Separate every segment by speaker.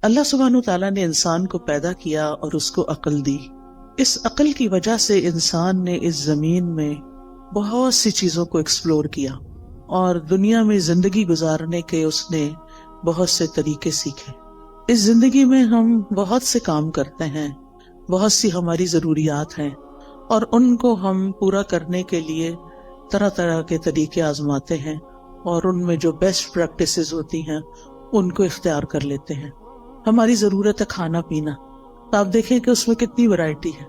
Speaker 1: اللہ سبحانہ تعالیٰ نے انسان کو پیدا کیا اور اس کو عقل دی. اس عقل کی وجہ سے انسان نے اس زمین میں بہت سی چیزوں کو ایکسپلور کیا اور دنیا میں زندگی گزارنے کے اس نے بہت سے طریقے سیکھے. اس زندگی میں ہم بہت سے کام کرتے ہیں، بہت سی ہماری ضروریات ہیں، اور ان کو ہم پورا کرنے کے لیے طرح طرح کے طریقے آزماتے ہیں، اور ان میں جو بیسٹ پریکٹسز ہوتی ہیں ان کو اختیار کر لیتے ہیں. ہماری ضرورت ہے کھانا پینا، تو آپ دیکھیں کہ اس میں کتنی ورائٹی ہے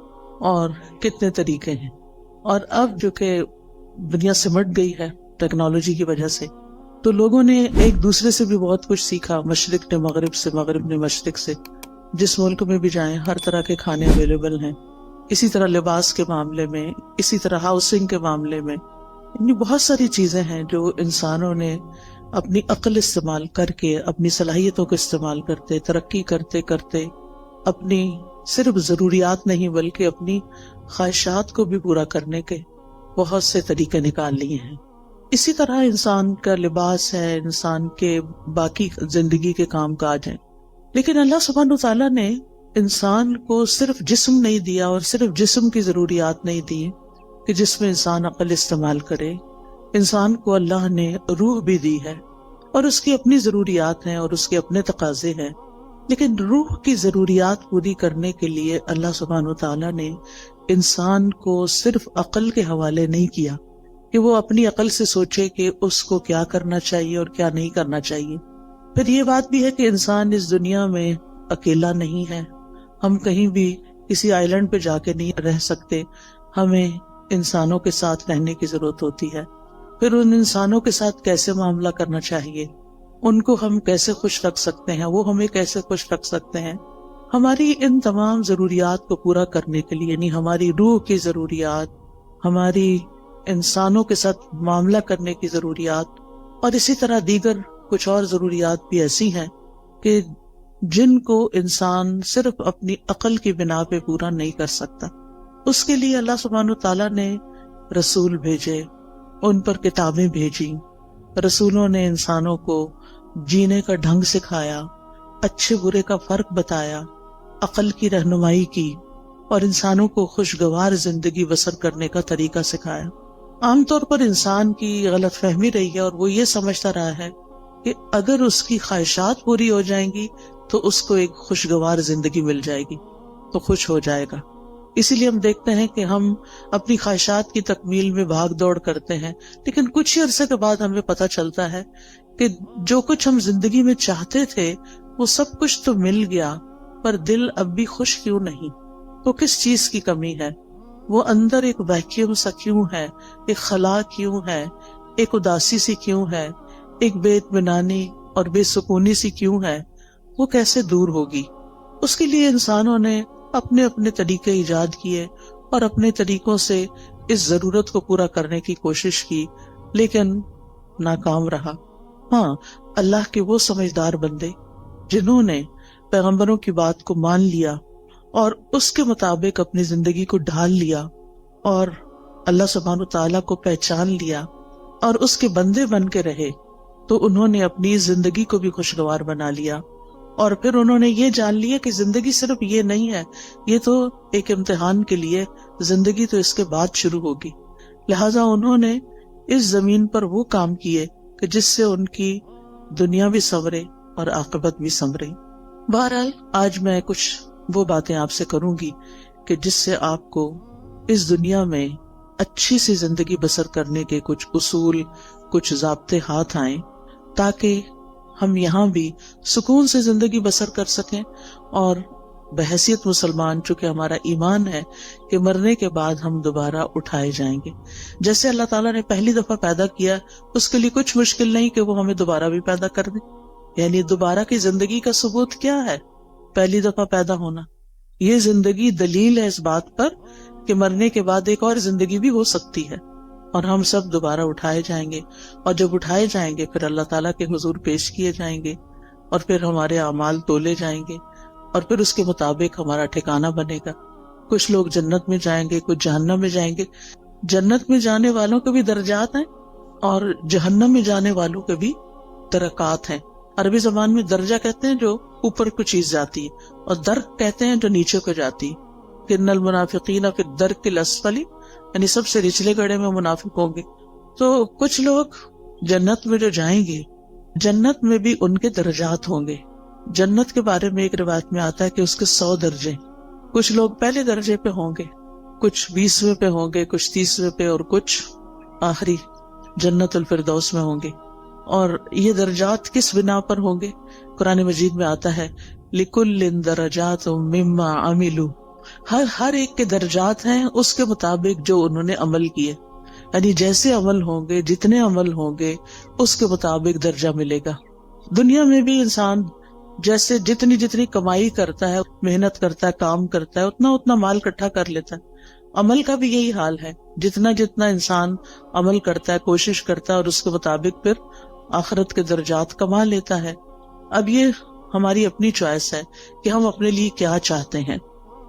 Speaker 1: اور کتنے طریقے ہیں. اور اب جو کہ دنیا سمٹ گئی ہے ٹیکنالوجی کی وجہ سے، تو لوگوں نے ایک دوسرے سے بھی بہت کچھ سیکھا، مشرق نے مغرب سے، مغرب نے مشرق سے. جس ملک میں بھی جائیں ہر طرح کے کھانے اویلیبل ہیں. اسی طرح لباس کے معاملے میں، اسی طرح ہاؤسنگ کے معاملے میں، یعنی بہت ساری چیزیں ہیں جو انسانوں نے اپنی عقل استعمال کر کے، اپنی صلاحیتوں کو استعمال کرتے، ترقی کرتے کرتے اپنی صرف ضروریات نہیں بلکہ اپنی خواہشات کو بھی پورا کرنے کے بہت سے طریقے نکال لیے ہیں. اسی طرح انسان کا لباس ہے، انسان کے باقی زندگی کے کام کاج ہیں. لیکن اللہ سبحانہ تعالیٰ نے انسان کو صرف جسم نہیں دیا، اور صرف جسم کی ضروریات نہیں دی کہ جس میں انسان عقل استعمال کرے. انسان کو اللہ نے روح بھی دی ہے، اور اس کی اپنی ضروریات ہیں اور اس کے اپنے تقاضے ہیں. لیکن روح کی ضروریات پوری کرنے کے لیے اللہ سبحانہ تعالیٰ نے انسان کو صرف عقل کے حوالے نہیں کیا کہ وہ اپنی عقل سے سوچے کہ اس کو کیا کرنا چاہیے اور کیا نہیں کرنا چاہیے. پھر یہ بات بھی ہے کہ انسان اس دنیا میں اکیلا نہیں ہے. ہم کہیں بھی کسی آئی لینڈ پہ جا کے نہیں رہ سکتے، ہمیں انسانوں کے ساتھ رہنے کی ضرورت ہوتی ہے. پھر ان انسانوں کے ساتھ کیسے معاملہ کرنا چاہیے، ان کو ہم کیسے خوش رکھ سکتے ہیں، وہ ہمیں کیسے خوش رکھ سکتے ہیں. ہماری ان تمام ضروریات کو پورا کرنے کے لیے، یعنی ہماری روح کی ضروریات، ہماری انسانوں کے ساتھ معاملہ کرنے کی ضروریات، اور اسی طرح دیگر کچھ اور ضروریات بھی ایسی ہیں کہ جن کو انسان صرف اپنی عقل کی بنا پہ پورا نہیں کر سکتا. اس کے لیے اللہ سبحانہ تعالیٰ نے رسول بھیجے، ان پر کتابیں بھیجی. رسولوں نے انسانوں کو جینے کا ڈھنگ سکھایا، اچھے برے کا فرق بتایا، عقل کی رہنمائی کی، اور انسانوں کو خوشگوار زندگی بسر کرنے کا طریقہ سکھایا. عام طور پر انسان کی غلط فہمی رہی ہے، اور وہ یہ سمجھتا رہا ہے کہ اگر اس کی خواہشات پوری ہو جائیں گی تو اس کو ایک خوشگوار زندگی مل جائے گی، تو خوش ہو جائے گا. اسی لیے ہم دیکھتے ہیں کہ ہم اپنی خواہشات کی تکمیل میں بھاگ دوڑ کرتے ہیں، لیکن کچھ ہی عرصے کے بعد ہمیں پتہ چلتا ہے کہ جو کچھ ہم زندگی میں چاہتے تھے وہ سب کچھ تو مل گیا، پر دل اب بھی خوش کیوں نہیں؟ تو کس چیز کی کمی ہے؟ وہ اندر ایک ویکیوم سا کیوں ہے، ایک خلا کیوں ہے، ایک اداسی سی کیوں ہے، ایک بے اطمینانی اور بے سکونی سی کیوں ہے؟ وہ کیسے دور ہوگی؟ اس کے لیے انسانوں نے اپنے اپنے طریقے ایجاد کیے اور اپنے طریقوں سے اس ضرورت کو پورا کرنے کی کوشش کی، لیکن ناکام رہا. ہاں، اللہ کے وہ سمجھدار بندے جنہوں نے پیغمبروں کی بات کو مان لیا اور اس کے مطابق اپنی زندگی کو ڈھال لیا، اور اللہ سبحانہ تعالیٰ کو پہچان لیا اور اس کے بندے بن کے رہے، تو انہوں نے اپنی زندگی کو بھی خوشگوار بنا لیا. اور پھر انہوں نے یہ جان لیا کہ زندگی صرف یہ نہیں ہے، یہ تو ایک امتحان کے لیے، زندگی تو اس کے بعد شروع ہوگی. لہٰذا انہوں نے اس زمین پر وہ کام کیے کہ جس سے ان کی دنیا بھی سنورے اور عاقبت بھی سنورے. بہرحال آج میں کچھ وہ باتیں آپ سے کروں گی کہ جس سے آپ کو اس دنیا میں اچھی سی زندگی بسر کرنے کے کچھ اصول، کچھ ضابطے ہاتھ آئیں، تاکہ ہم یہاں بھی سکون سے زندگی بسر کر سکیں، اور بحیثیت مسلمان چونکہ ہمارا ایمان ہے کہ مرنے کے بعد ہم دوبارہ اٹھائے جائیں گے. جیسے اللہ تعالیٰ نے پہلی دفعہ پیدا کیا، اس کے لیے کچھ مشکل نہیں کہ وہ ہمیں دوبارہ بھی پیدا کر دے. یعنی دوبارہ کی زندگی کا ثبوت کیا ہے؟ پہلی دفعہ پیدا ہونا. یہ زندگی دلیل ہے اس بات پر کہ مرنے کے بعد ایک اور زندگی بھی ہو سکتی ہے، اور ہم سب دوبارہ اٹھائے جائیں گے. اور جب اٹھائے جائیں گے پھر اللہ تعالیٰ کے حضور پیش کیے جائیں گے، اور پھر ہمارے اعمال تولے جائیں گے، اور پھر اس کے مطابق ہمارا ٹھکانہ بنے گا. کچھ لوگ جنت میں جائیں گے، کچھ جہنم میں جائیں گے. جنت میں جانے والوں کے بھی درجات ہیں اور جہنم میں جانے والوں کے بھی درکات ہیں. عربی زبان میں درجہ کہتے ہیں جو اوپر کو چیز جاتی ہے، اور درک کہتے ہیں جو نیچے کو جاتی ہے، کہ ان المنافقین فی الدرک الاسفل، یعنی سب سے نچلے گڑھے میں منافق ہوں گے۔ تو کچھ لوگ جنت میں جو جائیں گے، جنت میں بھی ان کے درجات ہوں گے۔ جنت کے بارے میں ایک روایت میں آتا ہے کہ اس کے 100 درجے، کچھ لوگ پہلے درجے پہ ہوں گے، کچھ 20ویں پہ ہوں گے، کچھ 30ویں پہ، اور کچھ آخری جنت الفردوس میں ہوں گے۔ اور یہ درجات کس بنا پر ہوں گے؟ قرآن مجید میں آتا ہے لِكُلٍّ دَرَجَاتٌ مِّمَّا عَمِلُوا، ہر ایک کے درجات ہیں اس کے مطابق جو انہوں نے عمل کیے، یعنی جیسے عمل ہوں گے، جتنے عمل ہوں گے، اس کے مطابق درجہ ملے گا۔ دنیا میں بھی انسان جیسے جتنی کمائی کرتا ہے، محنت کرتا ہے، کام کرتا ہے، اتنا مال اکٹھا کر لیتا ہے۔ عمل کا بھی یہی حال ہے، جتنا انسان عمل کرتا ہے، کوشش کرتا ہے، اور اس کے مطابق پھر آخرت کے درجات کما لیتا ہے۔ اب یہ ہماری اپنی چوائس ہے کہ ہم اپنے لیے کیا چاہتے ہیں۔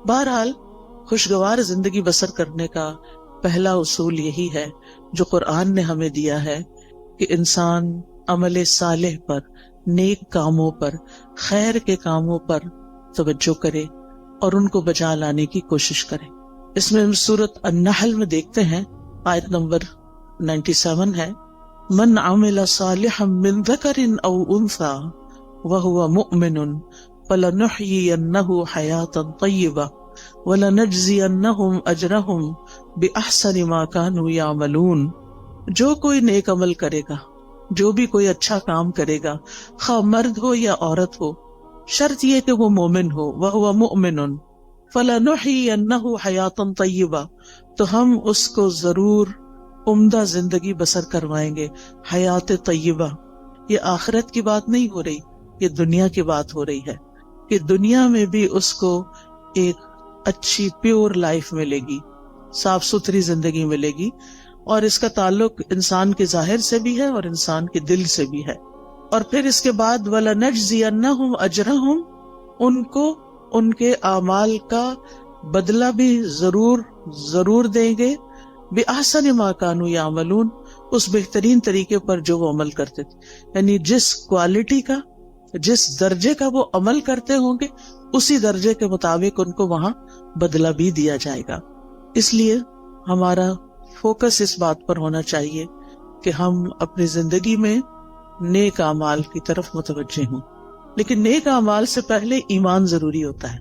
Speaker 1: بہرحال خوشگوار زندگی بسر کرنے کا پہلا اصول یہی ہے جو قرآن نے ہمیں دیا ہے کہ انسان عمل صالح پر، نیک کاموں پر، خیر کے کاموں پر توجہ کرے اور ان کو بجا لانے کی کوشش کرے۔ اس میں ہم سورۃ النحل میں دیکھتے ہیں، آیت نمبر 97 ہے، من عمل صالحا من ذکر او انثى وهو مؤمن فلنحيينه حیاتا طیبہ وَلَنَجْزِيَنَّهُمْ أَجْرَهُمْ بِأَحْسَنِ مَا كَانُوا يَعْمَلُونَ۔ جو کوئی نیک عمل کرے گا، جو بھی کوئی اچھا کام کرے گا، خواہ مرد ہو یا عورت ہو، شرط یہ کہ وہ مومن ہو، وَهُوَ مُؤْمِنٌ فَلَنُحْيِيَنَّهُ حَيَاةً طَيِّبَةً، تو ہم اس کو ضرور عمدہ زندگی بسر کروائیں گے۔ حیات طیبہ، یہ آخرت کی بات نہیں ہو رہی، یہ دنیا کی بات ہو رہی ہے کہ دنیا میں بھی اس کو ایک اچھی پیور لائف ملے گی، صاف ستھری زندگی ملے گی، اور اس کا تعلق انسان کے ظاہر سے بھی ہے اور انسان کے دل سے بھی ہے۔ اور پھر اس کے بعد وَلَنَجْزِيَنَّهُمْ أَجْرَهُمْ، ان کو ان کے اعمال کا بدلہ بھی ضرور دیں گے، بِأَحْسَنِ مَا كَانُوا يَعْمَلُونَ، اس بہترین طریقے پر جو وہ عمل کرتے تھے، یعنی جس کوالٹی کا، جس درجے کا وہ عمل کرتے ہوں گے، اسی درجے کے مطابق ان کو وہاں بدلہ بھی دیا جائے گا۔ اس لیے ہمارا فوکس اس بات پر ہونا چاہیے کہ ہم اپنی زندگی میں نیک اعمال کی طرف متوجہ ہوں، لیکن نیک اعمال سے پہلے ایمان ضروری ہوتا ہے،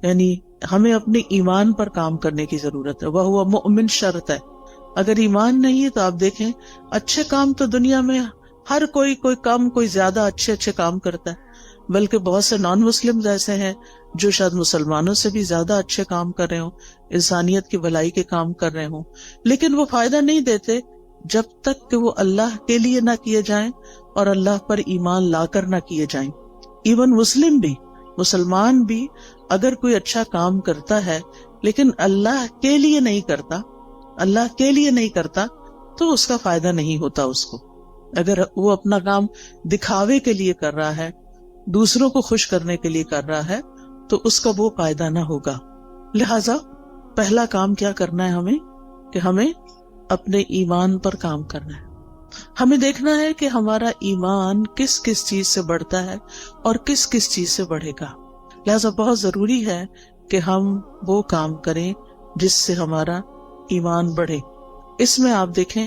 Speaker 1: یعنی ہمیں اپنے ایمان پر کام کرنے کی ضرورت ہے۔ وہ مؤمن شرط ہے، اگر ایمان نہیں ہے تو آپ دیکھیں اچھے کام تو دنیا میں ہر کوئی کم کوئی زیادہ اچھے کام کرتا ہے، بلکہ بہت سے نان مسلم ایسے ہیں جو شاید مسلمانوں سے بھی زیادہ اچھے کام کر رہے ہوں، انسانیت کی بھلائی کے کام کر رہے ہوں، لیکن وہ فائدہ نہیں دیتے جب تک کہ وہ اللہ کے لیے نہ کیے جائیں اور اللہ پر ایمان لا کر نہ کیے جائیں۔ ایون مسلمان بھی اگر کوئی اچھا کام کرتا ہے لیکن اللہ کے لیے نہیں کرتا تو اس کا فائدہ نہیں ہوتا اس کو۔ اگر وہ اپنا کام دکھاوے کے لیے کر رہا ہے، دوسروں کو خوش کرنے کے لیے کر رہا ہے، تو اس کا وہ فائدہ نہ ہوگا۔ لہذا پہلا کام کیا کرنا ہے ہمیں کہ ہمیں اپنے ایمان پر کام کرنا ہے۔ ہمیں دیکھنا ہے کہ ہمارا ایمان کس کس چیز سے بڑھتا ہے اور کس کس چیز سے بڑھے گا۔ لہذا بہت ضروری ہے کہ ہم وہ کام کریں جس سے ہمارا ایمان بڑھے۔ اس میں آپ دیکھیں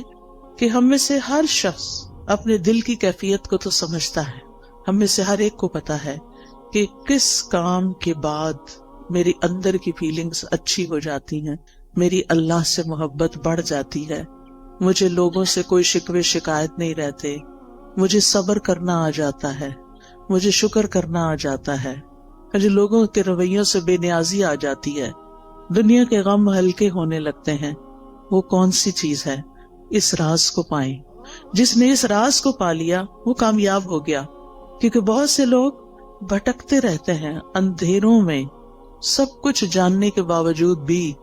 Speaker 1: کہ ہم میں سے ہر شخص اپنے دل کی کیفیت کو تو سمجھتا ہے، ہم میں سے ہر ایک کو پتا ہے کہ کس کام کے بعد میری اندر کی فیلنگز اچھی ہو جاتی ہیں، میری اللہ سے محبت بڑھ جاتی ہے، مجھے لوگوں سے کوئی شکوے شکایت نہیں رہتے، مجھے صبر کرنا آ جاتا ہے، مجھے شکر کرنا آ جاتا ہے، مجھے لوگوں کے رویوں سے بے نیازی آ جاتی ہے، دنیا کے غم ہلکے ہونے لگتے ہیں۔ وہ کون سی چیز ہے؟ اس راز کو پائیں۔ جس نے اس راز کو پا لیا وہ کامیاب ہو گیا، کیونکہ بہت سے لوگ بھٹکتے رہتے ہیں اندھیروں میں، سب کچھ جاننے کے باوجود بھی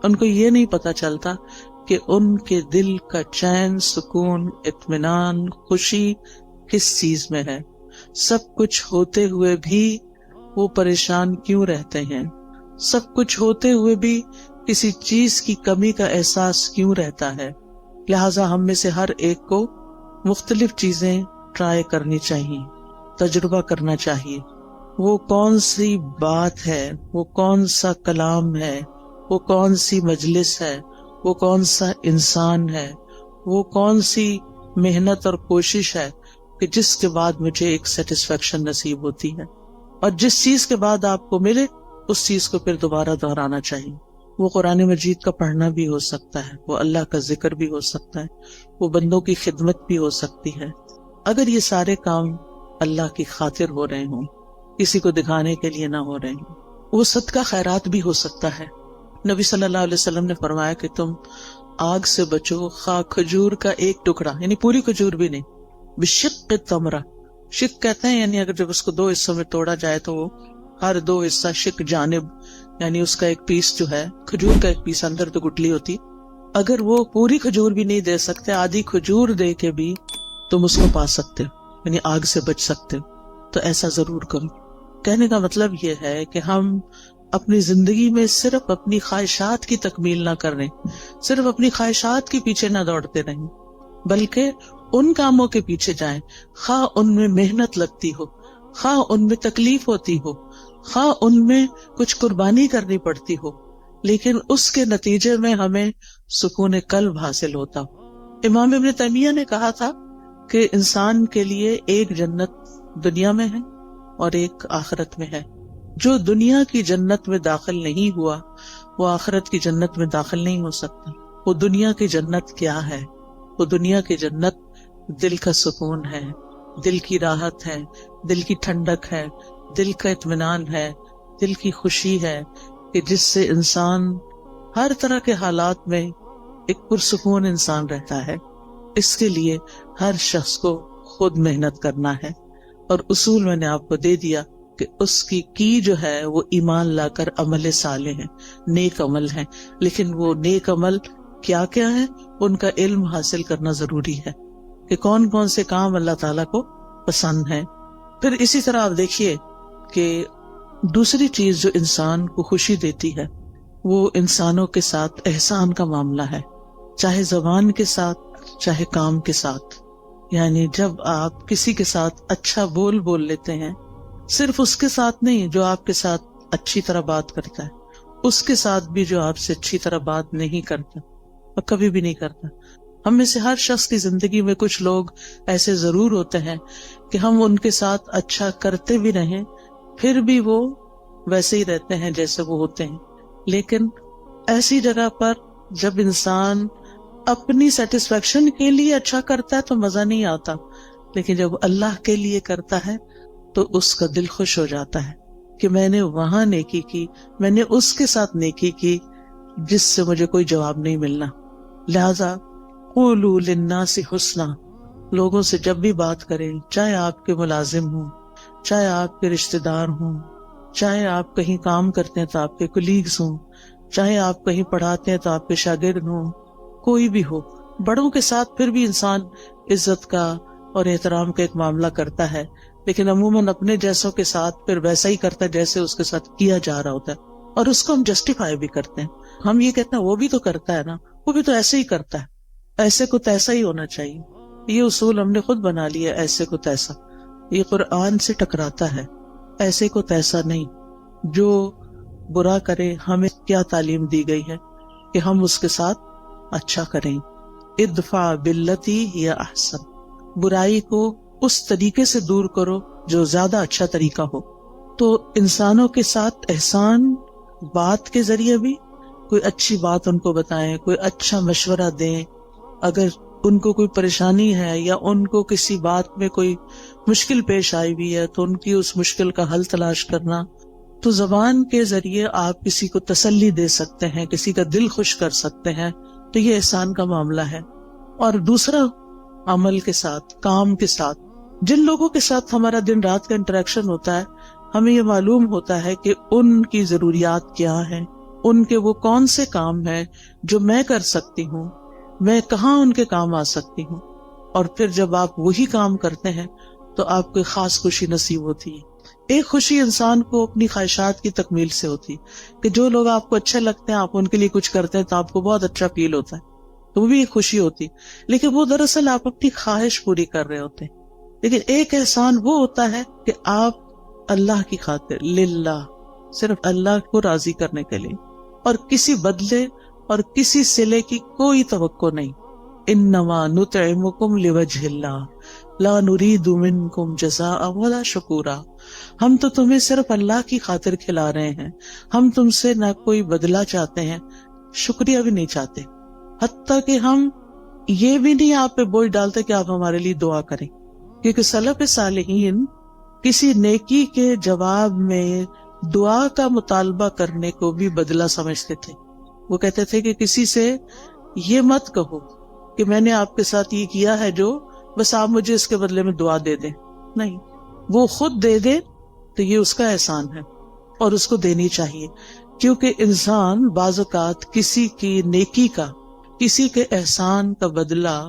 Speaker 1: ان کو یہ نہیں پتا چلتا کہ ان کے دل کا چین، سکون، اطمینان، خوشی کس چیز میں ہے۔ سب کچھ ہوتے ہوئے بھی وہ پریشان کیوں رہتے ہیں، سب کچھ ہوتے ہوئے بھی کسی چیز کی کمی کا احساس کیوں رہتا ہے۔ لہٰذا ہم میں سے ہر ایک کو مختلف چیزیں ٹرائی کرنی چاہیے۔ تجربہ کرنا چاہیے. وہ کون سی بات ہے، وہ کون سا کلام ہے، وہ کون سی مجلس ہے، وہ کون سا انسان ہے، وہ کون سی محنت اور کوشش ہے کہ جس کے بعد مجھے ایک سیٹسفیکشن نصیب ہوتی ہے. اور جس چیز کے بعد آپ کو ملے اس چیز کو پھر دوبارہ دہرانا چاہیے. وہ قرآن مجید کا پڑھنا بھی ہو سکتا ہے، وہ اللہ کا ذکر بھی ہو سکتا ہے، وہ بندوں کی خدمت بھی ہو سکتی ہے. اگر یہ سارے کام اللہ کی خاطر ہو رہے ہوں، کسی کو دکھانے کے لیے نہ ہو رہے ہوں، وہ صدقہ خیرات بھی ہو سکتا ہے. نبی صلی اللہ علیہ وسلم نے فرمایا کہ تم آگ سے بچو خواہ کھجور کا ایک ٹکڑا، یعنی پوری کھجور بھی نہیں، بشق تمرہ. شق کہتے ہیں یعنی اگر جب اس کو دو حصوں میں توڑا جائے تو وہ ہر دو حصہ شق جانب، یعنی اس کا ایک پیس جو ہے کھجور کا ایک پیس، اندر تو گٹلی ہوتی، اگر وہ پوری کھجور بھی نہیں دے سکتے، آدھی کھجور دے کے بھی تم اس کو پا سکتے ہو، یعنی آگ سے بچ سکتے ہو. تو ایسا ضرور کرو. کہنے کا مطلب یہ ہے کہ ہم اپنی زندگی میں صرف اپنی خواہشات کی تکمیل نہ کر رہے، صرف اپنی خواہشات کے پیچھے نہ دوڑتے رہیں، بلکہ ان کاموں کے پیچھے جائیں خواہ ان میں محنت لگتی ہو، خواہ ان میں تکلیف ہوتی ہو، خواہ ان میں کچھ قربانی کرنی پڑتی ہو، لیکن اس کے نتیجے میں ہمیں سکون قلب حاصل ہوتا ہو. امام ابن تیمیہ نے کہا تھا کہ انسان کے لیے ایک جنت دنیا میں ہے اور ایک آخرت میں ہے. جو دنیا کی جنت میں داخل نہیں ہوا وہ آخرت کی جنت میں داخل نہیں ہو سکتا. وہ دنیا کی جنت کیا ہے؟ وہ دنیا کی جنت دل کا سکون ہے، دل کی راحت ہے، دل کی ٹھنڈک ہے، دل کا اطمینان ہے، دل کی خوشی ہے کہ جس سے انسان ہر طرح کے حالات میں ایک پرسکون انسان رہتا ہے. اس کے لیے ہر شخص کو خود محنت کرنا ہے، اور اصول میں نے آپ کو دے دیا کہ اس کی جو ہے وہ ایمان لا کر عمل صالح ہے، نیک عمل ہے. لیکن وہ نیک عمل کیا کیا ہے؟ ان کا علم حاصل کرنا ضروری ہے کہ کون کون سے کام اللہ تعالیٰ کو پسند ہیں. پھر اسی طرح آپ دیکھیے کہ دوسری چیز جو انسان کو خوشی دیتی ہے وہ انسانوں کے ساتھ احسان کا معاملہ ہے، چاہے زبان کے ساتھ چاہے کام کے ساتھ. یعنی جب آپ کسی کے ساتھ اچھا بول لیتے ہیں، صرف اس کے ساتھ نہیں جو آپ کے ساتھ اچھی طرح بات کرتا ہے، اس کے ساتھ بھی جو آپ سے اچھی طرح بات نہیں کرتا اور کبھی بھی نہیں کرتا. ہم میں سے ہر شخص کی زندگی میں کچھ لوگ ایسے ضرور ہوتے ہیں کہ ہم ان کے ساتھ اچھا کرتے بھی رہیں پھر بھی وہ ویسے ہی رہتے ہیں جیسے وہ ہوتے ہیں. لیکن ایسی جگہ پر جب انسان اپنی سیٹسفیکشن کے لیے اچھا کرتا ہے تو مزہ نہیں آتا، لیکن جب اللہ کے لیے کرتا ہے تو اس کا دل خوش ہو جاتا ہے کہ میں نے وہاں نیکی کی، میں نے اس کے ساتھ نیکی کی جس سے مجھے کوئی جواب نہیں ملنا. لہذا قولوا للناس حسنا، لوگوں سے جب بھی بات کریں، چاہے آپ کے ملازم ہوں، چاہے آپ کے رشتہ دار ہوں، چاہے آپ کہیں کام کرتے ہیں تو آپ کے کولیگز ہوں، چاہے آپ کہیں پڑھاتے ہیں تو آپ کے شاگرد ہوں، کوئی بھی ہو، بڑوں کے ساتھ پھر بھی انسان عزت کا اور احترام کا ایک معاملہ کرتا ہے، لیکن عموماً اپنے جیسوں کے ساتھ پھر ویسا ہی کرتا ہے جیسے اس کے ساتھ کیا جا رہا ہوتا ہے، اور اس کو ہم جسٹیفائی بھی کرتے ہیں. ہم یہ کہتے ہیں وہ بھی تو کرتا ہے نا، وہ بھی تو ایسے ہی کرتا ہے، ایسے کو تیسا ہی ہونا چاہیے. یہ اصول ہم نے خود بنا لیا، ایسے کو تیسا. یہ قرآن سے ٹکراتا ہے، ایسے کو تیسا نہیں. جو برا کرے ہمیں کیا تعلیم دی گئی ہے کہ ہم اس کے ساتھ اچھا کریں. ادفع باللتی ہی احسن، برائی کو اس طریقے سے دور کرو جو زیادہ اچھا طریقہ ہو. تو انسانوں کے ساتھ احسان بات کے ذریعے بھی، کوئی اچھی بات ان کو بتائیں، کوئی اچھا مشورہ دیں. اگر ان کو کوئی پریشانی ہے یا ان کو کسی بات میں کوئی مشکل پیش آئی ہوئی ہے تو ان کی اس مشکل کا حل تلاش کرنا. تو زبان کے ذریعے آپ کسی کو تسلی دے سکتے ہیں، کسی کا دل خوش کر سکتے ہیں، تو یہ احسان کا معاملہ ہے. اور دوسرا، عمل کے ساتھ، کام کے ساتھ، جن لوگوں کے ساتھ ہمارا دن رات کا انٹریکشن ہوتا ہے، ہمیں یہ معلوم ہوتا ہے کہ ان کی ضروریات کیا ہیں، ان کے وہ کون سے کام ہیں جو میں کر سکتی ہوں، میں کہاں ان کے کام آ سکتی ہوں. اور پھر جب آپ وہی کام کرتے ہیں تو آپ کو خاص خوشی نصیب ہوتی ہے. ایک خوشی انسان کو اپنی خواہشات کی تکمیل سے ہوتی ہے کہ جو لوگ آپ کو اچھے لگتے ہیں، آپ ان کے لیے کچھ کرتے ہیں تو آپ کو بہت اچھا فیل ہوتا ہے، تو وہ بھی ایک خوشی ہوتی ہے. لیکن وہ دراصل آپ اپنی خواہش پوری کر رہے ہوتے ہیں. لیکن ایک احسان وہ ہوتا ہے کہ آپ اللہ کی خاطر للہ، صرف اللہ کو راضی کرنے کے لیے، اور کسی بدلے اور کسی صلے کی کوئی توقع نہیں. انما نطعمکم لوجہ اللہ لا نرید منکم جزاء ولا شکورا. ہم تو تمہیں صرف اللہ کی خاطر کھلا رہے ہیں، ہم تم سے نہ کوئی بدلہ چاہتے ہیں، شکریہ بھی نہیں چاہتے، حتیٰ کہ ہم یہ بھی نہیں آپ پہ بوجھ ڈالتے کہ آپ ہمارے لیے دعا کریں. کیونکہ سلف صالحین کسی نیکی کے جواب میں دعا کا مطالبہ کرنے کو بھی بدلہ سمجھتے تھے. وہ کہتے تھے کہ کسی سے یہ مت کہو کہ میں نے آپ کے ساتھ یہ کیا ہے جو بس آپ مجھے اس کے بدلے میں دعا دے دیں. نہیں، وہ خود دے دے تو یہ اس کا احسان ہے اور اس کو دینی چاہیے. کیونکہ انسان بعض اوقات کسی کی نیکی کا، کسی کے احسان کا بدلہ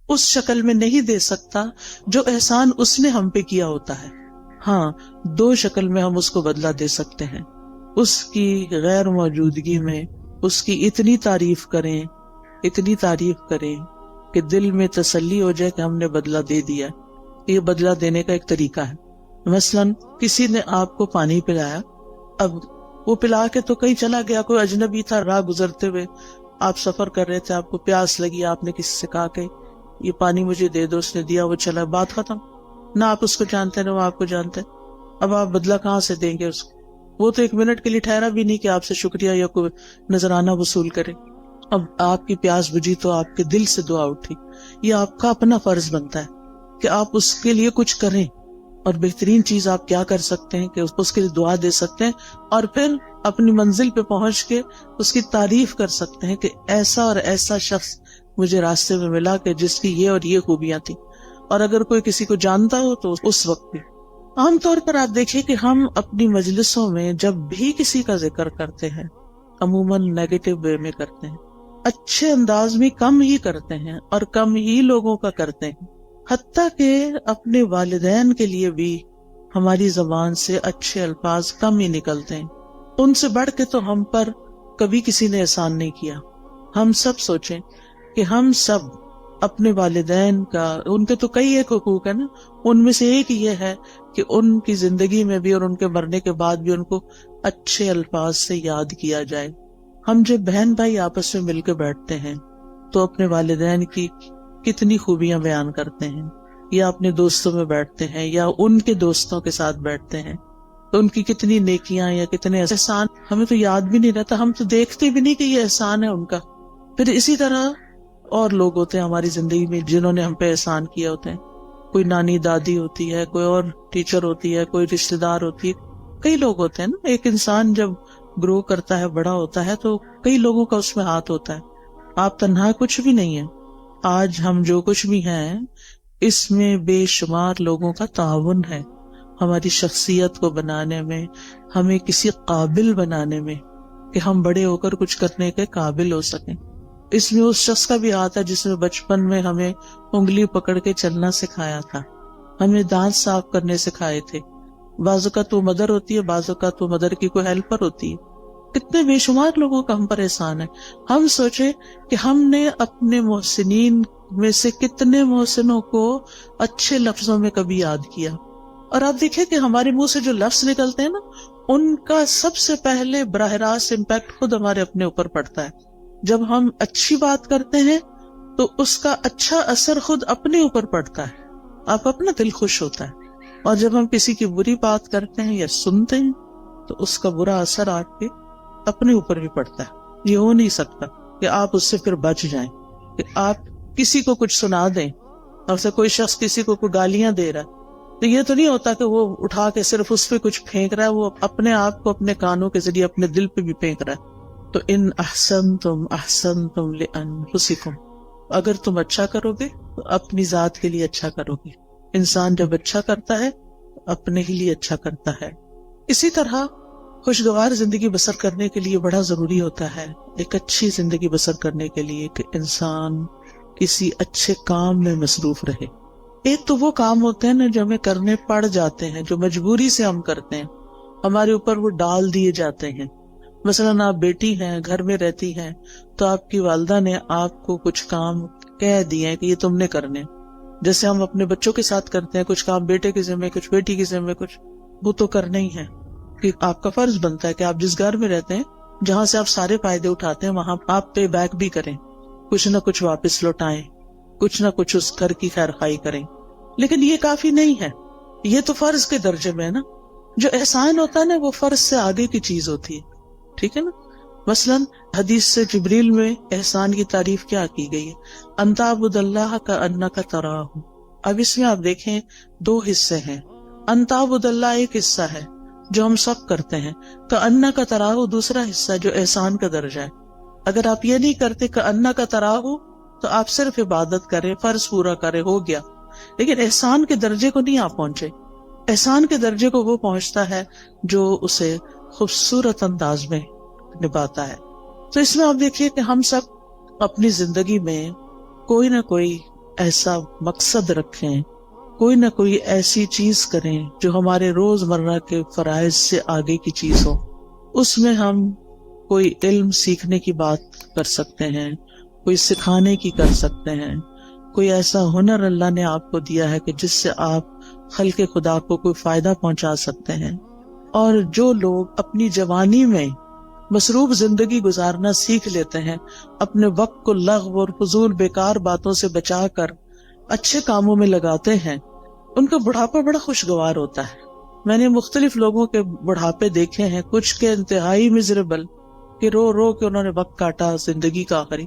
Speaker 1: اس شکل میں نہیں دے سکتا جو احسان اس نے ہم پہ کیا ہوتا ہے. ہاں، دو شکل میں ہم اس کو بدلہ دے سکتے ہیں. اس کی غیر موجودگی میں اس کی اتنی تعریف کریں کہ دل میں تسلی ہو جائے کہ ہم نے بدلہ دے دیا. یہ بدلہ دینے کا ایک طریقہ ہے. مثلاً کسی نے آپ کو پانی پلایا، اب وہ پلا کے تو کہیں چلا گیا، کوئی اجنبی تھا، راہ گزرتے ہوئے آپ سفر کر رہے تھے، آپ کو پیاس لگی، آپ نے کسی سے کہا کہ یہ پانی مجھے دے دو، اس نے دیا، وہ چلا، بات ختم. نہ آپ اس کو جانتے ہیں نہ وہ آپ کو جانتے. اب آپ بدلہ کہاں سے دیں گے اس کو؟ وہ تو ایک منٹ کے لیے ٹھہرا بھی نہیں کہ آپ سے شکریہ یا کوئی نذرانہ وصول کرے. اب آپ کی پیاس بجھی تو آپ کے دل سے دعا اٹھی. یہ آپ کا اپنا فرض بنتا ہے کہ آپ اس کے لیے کچھ کریں، اور بہترین چیز آپ کیا کر سکتے ہیں کہ اس کے لیے دعا دے سکتے ہیں، اور پھر اپنی منزل پہ پہنچ کے اس کی تعریف کر سکتے ہیں کہ ایسا اور ایسا شخص مجھے راستے میں ملا کہ جس کی یہ اور یہ خوبیاں تھیں. اور اگر کوئی کسی کو جانتا ہو تو اس وقت بھی. عام طور پر آپ دیکھیں کہ ہم اپنی مجلسوں میں جب بھی کسی کا ذکر کرتے ہیں عموماً نیگیٹو وے میں کرتے ہیں، اچھے انداز میں کم ہی کرتے ہیں اور کم ہی لوگوں کا کرتے ہیں. حتیٰ کہ اپنے والدین کے لیے بھی ہماری زبان سے اچھے الفاظ کم ہی نکلتے ہیں. ان سے بڑھ کے تو ہم پر کبھی کسی نے احسان نہیں کیا. ہم سب سوچیں کہ ہم سب اپنے والدین کا، ان کے تو کئی ایک حقوق ہے نا، ان میں سے ایک یہ ہے کہ ان کی زندگی میں بھی اور ان کے مرنے کے بعد بھی ان کو اچھے الفاظ سے یاد کیا جائے. ہم جب بہن بھائی آپس میں مل کے بیٹھتے ہیں تو اپنے والدین کی کتنی خوبیاں بیان کرتے ہیں، یا اپنے دوستوں میں بیٹھتے ہیں یا ان کے دوستوں کے ساتھ بیٹھتے ہیں تو ان کی کتنی نیکیاں یا کتنے احسان ہمیں تو یاد بھی نہیں رہتا، ہم تو دیکھتے بھی نہیں کہ یہ احسان ہے ان کا. پھر اسی طرح اور لوگ ہوتے ہیں ہماری زندگی میں جنہوں نے ہم پہ احسان کیا ہوتے ہیں. کوئی نانی دادی ہوتی ہے، کوئی اور ٹیچر ہوتی ہے، کوئی رشتہ دار ہوتی ہے، کئی لوگ ہوتے ہیں نا. ایک انسان جب گرو کرتا ہے، بڑا ہوتا ہے، تو کئی لوگوں کا اس میں ہاتھ ہوتا ہے. آپ تنہا کچھ بھی نہیں ہیں. آج ہم جو کچھ بھی ہیں اس میں بے شمار لوگوں کا تعاون ہے ہماری شخصیت کو بنانے میں، ہمیں کسی قابل بنانے میں کہ ہم بڑے ہو کر کچھ کرنے کے قابل ہو سکیں. اس میں اس شخص کا بھی ہاتھ ہے جس نے بچپن میں ہمیں انگلی پکڑ کے چلنا سکھایا تھا، ہمیں دانت صاف کرنے سکھائے تھے. بعض اوقات وہ مدر ہوتی ہے، بعض اوقات وہ مدر کی کوئی ہیلپر ہوتی ہے. کتنے بے شمار لوگوں کا ہم پر احسان ہے. ہم سوچے کہ ہم نے اپنے محسنین میں سے کتنے محسنوں کو اچھے لفظوں میں کبھی یاد کیا. اور آپ دیکھیں کہ ہمارے منہ سے جو لفظ نکلتے ہیں نا، ان کا سب سے پہلے براہ راست امپیکٹ خود ہمارے اپنے اوپر پڑتا ہے. جب ہم اچھی بات کرتے ہیں تو اس کا اچھا اثر خود اپنے اوپر پڑتا ہے، آپ اپنا دل خوش ہوتا ہے. اور جب ہم کسی کی بری بات کرتے ہیں یا سنتے ہیں تو اس کا برا اثر آپ کے اپنے اوپر بھی پڑتا ہے. یہ ہو نہیں سکتا کہ آپ اس سے پھر بچ جائیں، کہ آپ کسی کو کچھ سنا دیں. اور سے کوئی شخص کسی کو کوئی گالیاں دے رہا ہے تو یہ تو نہیں ہوتا کہ وہ اٹھا کے صرف اس پہ کچھ پھینک رہا ہے، وہ اپنے آپ کو اپنے کانوں کے ذریعے اپنے دل پہ بھی پھینک رہا ہے. تو ان احسنتم احسنتم لانفسکم، اگر تم اچھا کرو گے تو اپنی ذات کے لیے اچھا کرو گے. انسان جب اچھا کرتا ہے اپنے ہی لیے اچھا کرتا ہے. اسی طرح خوشگوار زندگی بسر کرنے کے لیے بڑا ضروری ہوتا ہے، ایک اچھی زندگی بسر کرنے کے لیے، کہ انسان کسی اچھے کام میں مصروف رہے. ایک تو وہ کام ہوتے ہیں نا جو ہمیں کرنے پڑ جاتے ہیں، جو مجبوری سے ہم کرتے ہیں، ہمارے اوپر وہ ڈال دیے جاتے ہیں. مثلاً آپ بیٹی ہیں، گھر میں رہتی ہیں، تو آپ کی والدہ نے آپ کو کچھ کام کہہ دیے کہ یہ تم نے کرنے. جیسے ہم اپنے بچوں کے ساتھ کرتے ہیں، کچھ کام بیٹے کے ذمہ، کچھ بیٹی کے ذمہ، کچھ وہ تو کرنا ہی ہے کہ آپ کا فرض بنتا ہے کہ آپ جس گھر میں رہتے ہیں، جہاں سے آپ سارے فائدے اٹھاتے ہیں، وہاں آپ پے بیک بھی کریں، کچھ نہ کچھ واپس لوٹائیں، کچھ نہ کچھ اس گھر کی خیر خواہی کریں. لیکن یہ کافی نہیں ہے، یہ تو فرض کے درجے میں ہے نا. جو احسان ہوتا ہے نا وہ فرض سے آگے کی چیز ہوتی ہے، ٹھیک ہے نا. مثلاً حدیث سے جبریل میں احسان کی تعریف کیا کی گئی ہے؟ ان تعبد اللہ کأنک تراہ. اب اس میں آپ دیکھیں دو حصے ہیں. ان تعبد اللہ ایک حصہ ہے جو ہم سب کرتے ہیں، کأنک تراہ دوسرا حصہ جو احسان کا درجہ ہے. اگر آپ یہ نہیں کرتے کأنک تراہ تو آپ صرف عبادت کریں، فرض پورا کریں، ہو گیا. لیکن احسان کے درجے کو نہیں آپ پہنچے. احسان کے درجے کو وہ پہنچتا ہے جو اسے خوبصورت انداز میں نبھاتا ہے. تو اس میں آپ دیکھیے کہ ہم سب اپنی زندگی میں کوئی نہ کوئی ایسا مقصد رکھیں، کوئی نہ کوئی ایسی چیز کریں جو ہمارے روز مرہ کے فرائض سے آگے کی چیز ہو. اس میں ہم کوئی علم سیکھنے کی بات کر سکتے ہیں، کوئی سکھانے کی کر سکتے ہیں، کوئی ایسا ہنر اللہ نے آپ کو دیا ہے کہ جس سے آپ خلق خدا کو کوئی فائدہ پہنچا سکتے ہیں. اور جو لوگ اپنی جوانی میں مصروف زندگی گزارنا سیکھ لیتے ہیں، اپنے وقت کو لغو اور فضول بیکار باتوں سے بچا کر اچھے کاموں میں لگاتے ہیں، ان کا بڑھاپا بڑا خوشگوار ہوتا ہے. میں نے مختلف لوگوں کے بڑھاپے دیکھے ہیں، کچھ کے انتہائی مزریبل کہ رو رو کے انہوں نے وقت کاٹا زندگی کا آخری،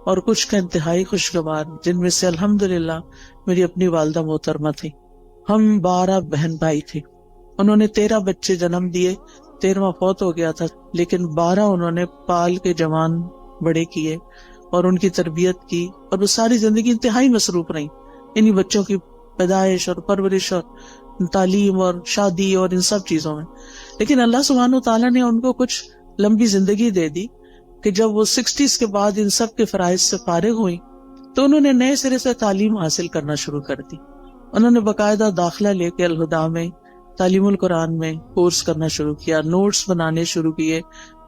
Speaker 1: اور کچھ کا انتہائی خوشگوار، جن میں سے الحمدللہ میری اپنی والدہ محترمہ تھی. ہم 12 بہن بھائی تھے، انہوں نے 13 بچے جنم دیے، 13واں فوت ہو گیا تھا، لیکن 12 انہوں نے پال کے جوان بڑے کیے اور ان کی تربیت کی، اور وہ ساری زندگی انتہائی مصروف رہی انہی بچوں کی پیدائش اور پرورش اور تعلیم اور شادی اور ان سب چیزوں میں. لیکن اللہ سبحانہ وتعالیٰ نے ان کو کچھ لمبی زندگی دے دی کہ جب وہ 60s کے بعد ان سب کے فرائض سے فارغ ہوئی تو انہوں نے نئے سرے سے تعلیم حاصل کرنا شروع کر دی. انہوں نے باقاعدہ داخلہ لے کے الہدا میں تعلیم القرآن میں کورس کرنا شروع کیا، نوٹس بنانے شروع کیے،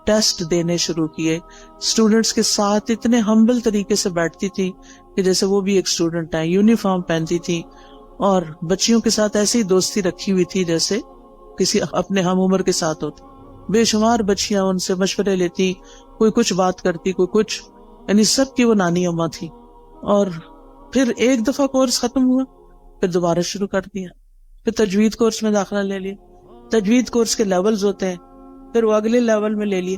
Speaker 1: ٹیسٹ دینے شروع کیے. اسٹوڈنٹس کے ساتھ اتنے ہمبل طریقے سے بیٹھتی تھی کہ جیسے وہ بھی ایک اسٹوڈنٹ ہے، یونیفارم پہنتی تھی، اور بچیوں کے ساتھ ایسی دوستی رکھی ہوئی تھی جیسے کسی اپنے ہم عمر کے ساتھ ہوتی. بے شمار بچیاں ان سے مشورے لیتی، کوئی کچھ بات کرتی، کوئی کچھ، یعنی سب کی وہ نانی اماں تھی. اور پھر ایک دفعہ کورس ختم ہوا، پھر دوبارہ شروع کر دیا، پھر تجوید کورس میں داخلہ لے لیا. تجوید کورس کے لیولز ہوتے ہیں، پھر وہ اگلے لیول میں لے لیے،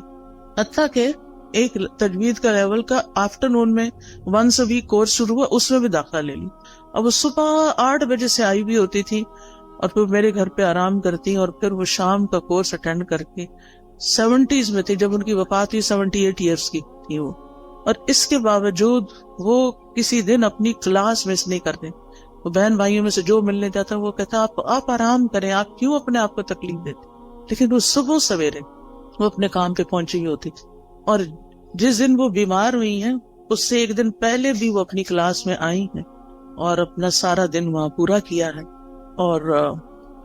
Speaker 1: حتیٰ کہ ایک تجوید کا لیول کا آفٹرنون میں 1 ویک کورس شروع ہوا، اس میں بھی داخلہ لے لی. اب وہ صبح 8 بجے سے آئی بھی ہوتی تھی اور پھر میرے گھر پہ آرام کرتی، اور پھر وہ شام کا کورس اٹینڈ کر کے 70s میں تھی جب ان کی وفات ہوئی، 78 ایئرس کی تھی وہ. اور اس کے باوجود وہ کسی دن اپنی کلاس مس نہیں کرتے. وہ بہن بھائیوں میں سے جو ملنے جاتا وہ کہتا آپ آرام کریں، آپ کیوں اپنے آپ کو تکلیف دیتے. لیکن وہ صبح سویرے وہ اپنے کام پہ پہنچی ہی ہوتی تھی. اور جس دن وہ بیمار ہوئی ہیں اس سے ایک دن پہلے بھی وہ اپنی کلاس میں آئی ہیں اور اپنا سارا دن وہاں پورا کیا ہے، اور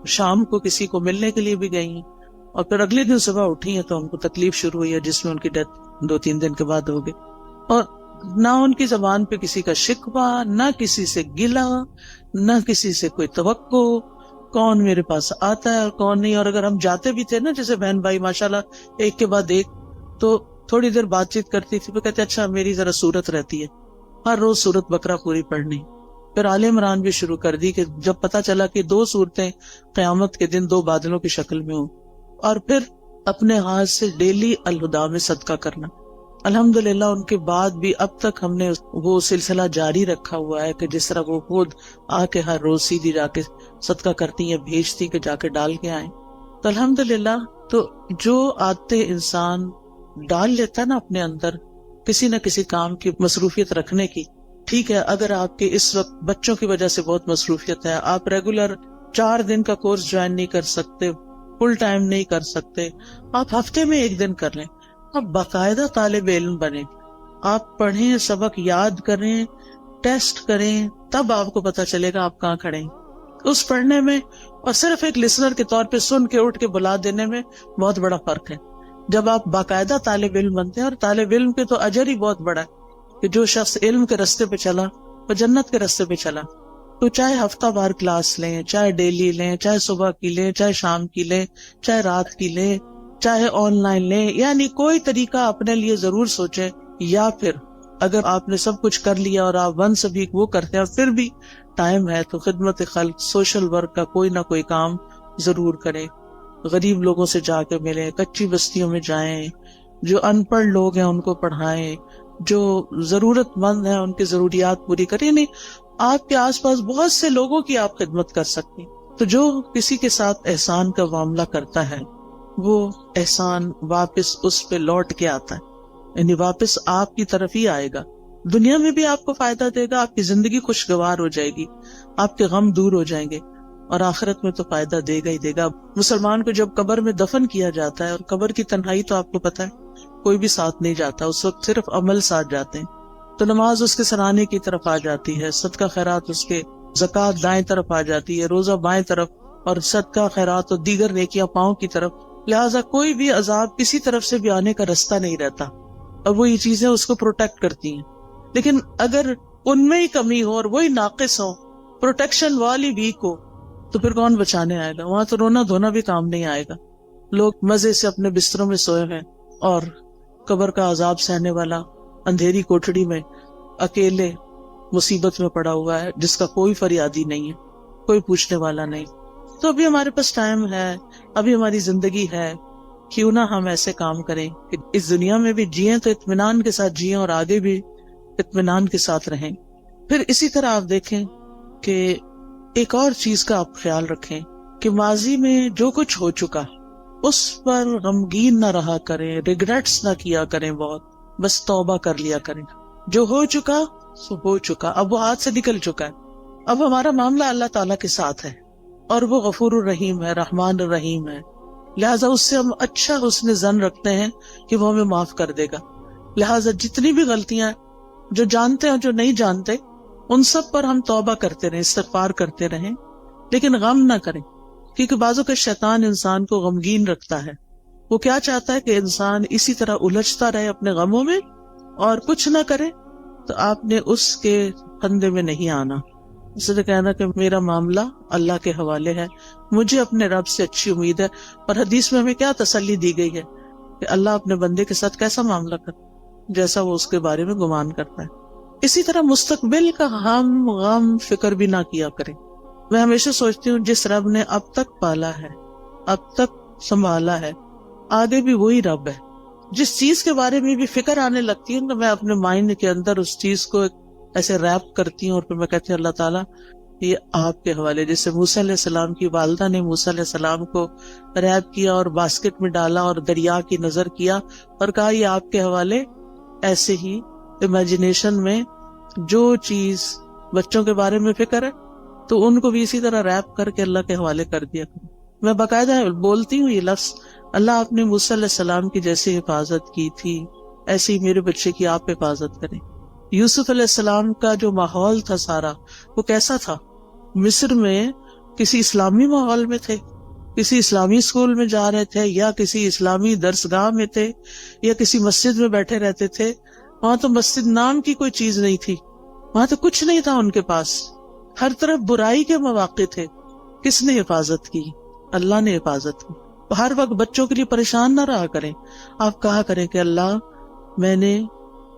Speaker 1: شام کو کسی کو ملنے کے لیے بھی گئی ہیں، اور پھر اگلے دن صبح اٹھی ہیں تو ان کو تکلیف شروع ہوئی ہے جس میں ان کی ڈیتھ 2-3 دن کے بعد ہو گئی. اور نہ ان کی زبان پہ کسی کا شکوہ، نہ کسی سے گلہ، نہ کسی سے کوئی توقع، کون میرے پاس آتا ہے اور کون نہیں. اور اگر ہم جاتے بھی تھے نا، جیسے بہن بھائی ماشاءاللہ ایک کے بعد ایک، تو تھوڑی دیر بات چیت کرتی تھی، وہ کہتے اچھا میری ذرا سورت رہتی ہے، ہر روز سورت بقرہ پوری پڑھنی. پھر آل عمران بھی شروع کر دی کہ جب پتا چلا کہ 2 سورتیں قیامت کے دن 2 بادلوں کی شکل میں ہوں. اور پھر اپنے ہاتھ سے ڈیلی الہدا میں صدقہ کرنا. الحمدللہ ان کے بعد بھی اب تک ہم نے وہ سلسلہ جاری رکھا ہوا ہے کہ جس طرح وہ خود آ کے ہر روز سیدھی جا کے صدقہ کرتی ہیں، بھیجتی کہ جا کے ڈال کے آئیں. تو الحمدللہ تو جو عادتیں انسان ڈال لیتا نا اپنے اندر کسی نہ کسی کام کی مصروفیت رکھنے کی. ٹھیک ہے اگر آپ کے اس وقت بچوں کی وجہ سے بہت مصروفیت ہے، آپ ریگولر 4 دن کا کورس جوائن نہیں کر سکتے، فل ٹائم نہیں کر سکتے، آپ ہفتے میں 1 دن کر لیں. آپ باقاعدہ طالب علم بنیں، آپ پڑھیں، سبق یاد کریں، ٹیسٹ کریں، تب آپ کو پتا چلے گا آپ کہاں کھڑے ہیں. اس پڑھنے میں اور صرف ایک لسنر کے طور پہ سن کے اٹھ کے بلا دینے میں بہت بڑا فرق ہے. جب آپ باقاعدہ طالب علم بنتے ہیں، اور طالب علم کے تو اجر ہی بہت بڑا ہے کہ جو شخص علم کے راستے پہ چلا وہ جنت کے راستے پہ چلا. تو چاہے ہفتہ وار کلاس لیں، چاہے ڈیلی لیں، چاہے صبح کی لیں، چاہے شام کی لیں، چاہے رات کی لیں، چاہے آن لائن لیں، یعنی کوئی طریقہ اپنے لیے ضرور سوچیں. یا پھر اگر آپ نے سب کچھ کر لیا اور آپ ون سے بھی وہ کرتے ہیں پھر بھی ٹائم ہے تو خدمت خلق، سوشل ورک کا کوئی نہ کوئی کام ضرور کریں. غریب لوگوں سے جا کے ملیں، کچی بستیوں میں جائیں، جو ان پڑھ لوگ ہیں ان کو پڑھائیں، جو ضرورت مند ہیں ان کی ضروریات پوری کریں. نہیں، آپ کے آس پاس بہت سے لوگوں کی آپ خدمت کر سکتے ہیں. تو جو کسی کے ساتھ احسان کا معاملہ کرتا ہے وہ احسان واپس اس پہ لوٹ کے آتا ہے، یعنی واپس آپ کی طرف ہی آئے گا. دنیا میں بھی آپ کو فائدہ دے گا، آپ کی زندگی خوشگوار ہو جائے گی، آپ کے غم دور ہو جائیں گے، اور آخرت میں تو فائدہ دے گا ہی دے گا. مسلمان کو جب قبر میں دفن کیا جاتا ہے، اور قبر کی تنہائی تو آپ کو پتہ ہے کوئی بھی ساتھ نہیں جاتا، اس وقت صرف عمل ساتھ جاتے ہیں. تو نماز اس کے سرانے کی طرف آ جاتی ہے، صدقہ خیرات اس کے، زکوٰۃ دائیں طرف آ جاتی ہے، روزہ بائیں طرف، اور صدقہ خیرات اور دیگر نیکیاں پاؤں کی طرف. لہٰذا کوئی بھی عذاب کسی طرف سے بھی آنے کا رستہ نہیں رہتا، اور وہ یہ چیزیں اس کو پروٹیکٹ کرتی ہیں. لیکن اگر ان میں ہی کمی ہو اور وہی ناقص ہو، پروٹیکشن والی ویک ہو، تو پھر کون بچانے آئے گا؟ وہاں تو رونا دھونا بھی کام نہیں آئے گا. لوگ مزے سے اپنے بستروں میں سوئے ہیں، اور قبر کا عذاب سہنے والا اندھیری کوٹڑی میں اکیلے مصیبت میں پڑا ہوا ہے، جس کا کوئی فریادی نہیں ہے، کوئی پوچھنے والا نہیں. تو ابھی ہمارے پاس ٹائم ہے، ابھی ہماری زندگی ہے، کیوں نہ ہم ایسے کام کریں کہ اس دنیا میں بھی جئیں تو اطمینان کے ساتھ جئیں، اور آگے بھی اطمینان کے ساتھ رہیں. پھر اسی طرح آپ دیکھیں کہ ایک اور چیز کا آپ خیال رکھیں کہ ماضی میں جو کچھ ہو چکا اس پر غمگین نہ رہا کریں، ریگریٹس نہ کیا کریں بہت، بس توبہ کر لیا کریں. جو ہو چکا سو ہو چکا، اب وہ ہاتھ سے نکل چکا ہے. اب ہمارا معاملہ اللہ تعالیٰ کے ساتھ ہے، اور وہ غفور الرحیم ہے، رحمان الرحیم ہے. لہٰذا اس سے ہم اچھا حسن ظن رکھتے ہیں کہ وہ ہمیں معاف کر دے گا. لہٰذا جتنی بھی غلطیاں جو جانتے ہیں جو نہیں جانتے، ان سب پر ہم توبہ کرتے رہیں، استغفار کرتے رہیں، لیکن غم نہ کریں. کیونکہ بعضوں کا شیطان انسان کو غمگین رکھتا ہے. وہ کیا چاہتا ہے کہ انسان اسی طرح الجھتا رہے اپنے غموں میں اور کچھ نہ کرے. تو آپ نے اس کے پھندے میں نہیں آنا. اس نے کہنا کہ میرا معاملہ اللہ کے حوالے ہے، مجھے اپنے رب سے اچھی امید ہے. اور حدیث میں ہمیں کیا تسلی دی گئی ہے کہ اللہ اپنے بندے کے ساتھ کیسا معاملہ کرتا ہے، جیسا وہ اس کے بارے میں گمان کرتا ہے. اسی طرح مستقبل کا ہم غم فکر بھی نہ کیا کریں. میں ہمیشہ سوچتی ہوں جس رب نے اب تک پالا ہے، اب تک سنبھالا ہے، آگے بھی وہی رب ہے. جس چیز کے بارے میں بھی فکر آنے لگتی ہے، میں اپنے مائنڈ کے اندر اس چیز کو ایسے ریپ کرتی ہوں، اور پھر میں کہتی ہوں اللہ تعالیٰ یہ آپ کے حوالے. جیسے موسیٰ علیہ السلام کی والدہ نے موسیٰ علیہ السلام کو ریپ کیا اور باسکٹ میں ڈالا اور دریا کی نظر کیا اور کہا یہ آپ کے حوالے. ایسے ہی امیجنیشن میں جو چیز بچوں کے بارے میں فکر ہے تو ان کو بھی اسی طرح ریپ کر کے اللہ کے حوالے کر دیا کریں. میں باقاعدہ بولتی ہوں یہ لفظ، اللہ آپ نے موسیٰ علیہ السلام کی جیسی حفاظت کی تھی ایسے ہی میرے بچے کی آپ حفاظت کریں. یوسف علیہ السلام کا جو ماحول تھا سارا، وہ کیسا تھا؟ مصر میں کسی اسلامی ماحول میں تھے، کسی اسلامی اسکول میں جا رہے تھے، یا کسی اسلامی درسگاہ میں تھے، یا کسی مسجد میں بیٹھے رہتے تھے. وہاں تو مسجد نام کی کوئی چیز نہیں تھی، وہاں تو کچھ نہیں تھا ان کے پاس. ہر طرف برائی کے مواقع تھے. کس نے حفاظت کی؟ اللہ نے حفاظت کی. ہر وقت بچوں کے لیے پریشان نہ رہا کریں. آپ کہا کریں کہ اللہ میں نے